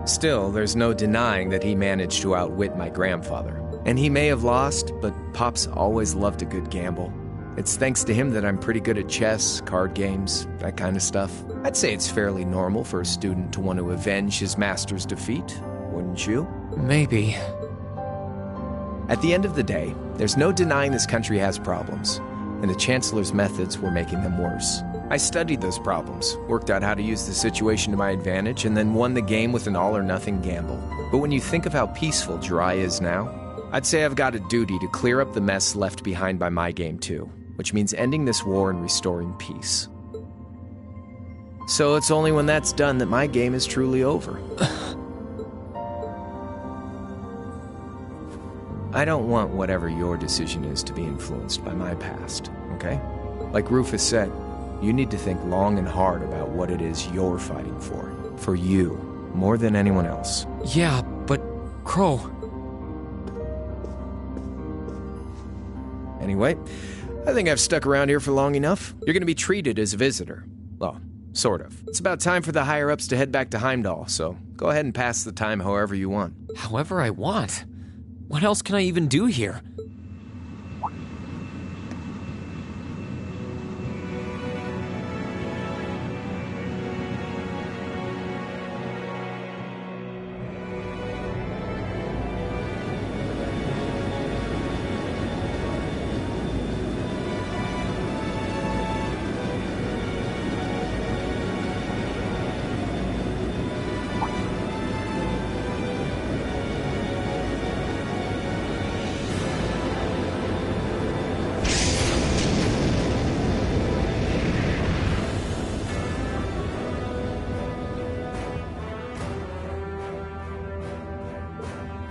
Still, there's no denying that he managed to outwit my grandfather. And he may have lost, but Pop's always loved a good gamble. It's thanks to him that I'm pretty good at chess, card games, that kind of stuff. I'd say it's fairly normal for a student to want to avenge his master's defeat, wouldn't you? Maybe. At the end of the day, there's no denying this country has problems, and the Chancellor's methods were making them worse. I studied those problems, worked out how to use the situation to my advantage, and then won the game with an all-or-nothing gamble. But when you think of how peaceful Jirai is now, I'd say I've got a duty to clear up the mess left behind by my game too, which means ending this war and restoring peace. So it's only when that's done that my game is truly over. I don't want whatever your decision is to be influenced by my past, okay? Like Rufus said, you need to think long and hard about what it is you're fighting for you, more than anyone else. Yeah, but Crow... Anyway, I think I've stuck around here for long enough. You're gonna be treated as a visitor. Well, sort of. It's about time for the higher-ups to head back to Heimdall, so go ahead and pass the time however you want. However I want? What else can I even do here?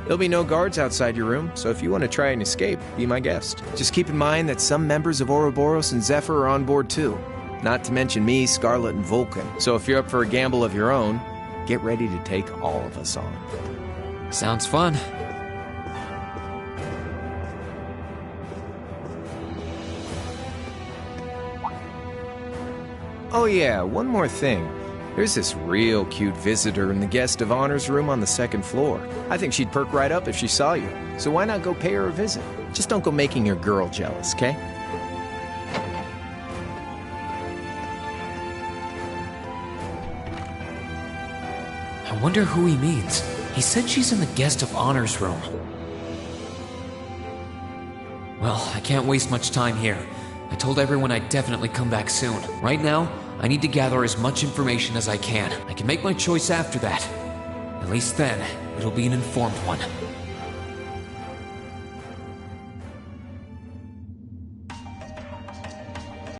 There'll be no guards outside your room, so if you want to try and escape, be my guest. Just keep in mind that some members of Ouroboros and Zephyr are on board too. Not to mention me, Scarlet, and Vulcan. So if you're up for a gamble of your own, get ready to take all of us on. Sounds fun. Oh yeah, one more thing. There's this real cute visitor in the guest of honor's room on the second floor. I think she'd perk right up if she saw you. So why not go pay her a visit? Just don't go making your girl jealous, okay? I wonder who he means. He said she's in the guest of honor's room. Well, I can't waste much time here. I told everyone I'd definitely come back soon. Right now, I need to gather as much information as I can. I can make my choice after that. At least then, it'll be an informed one.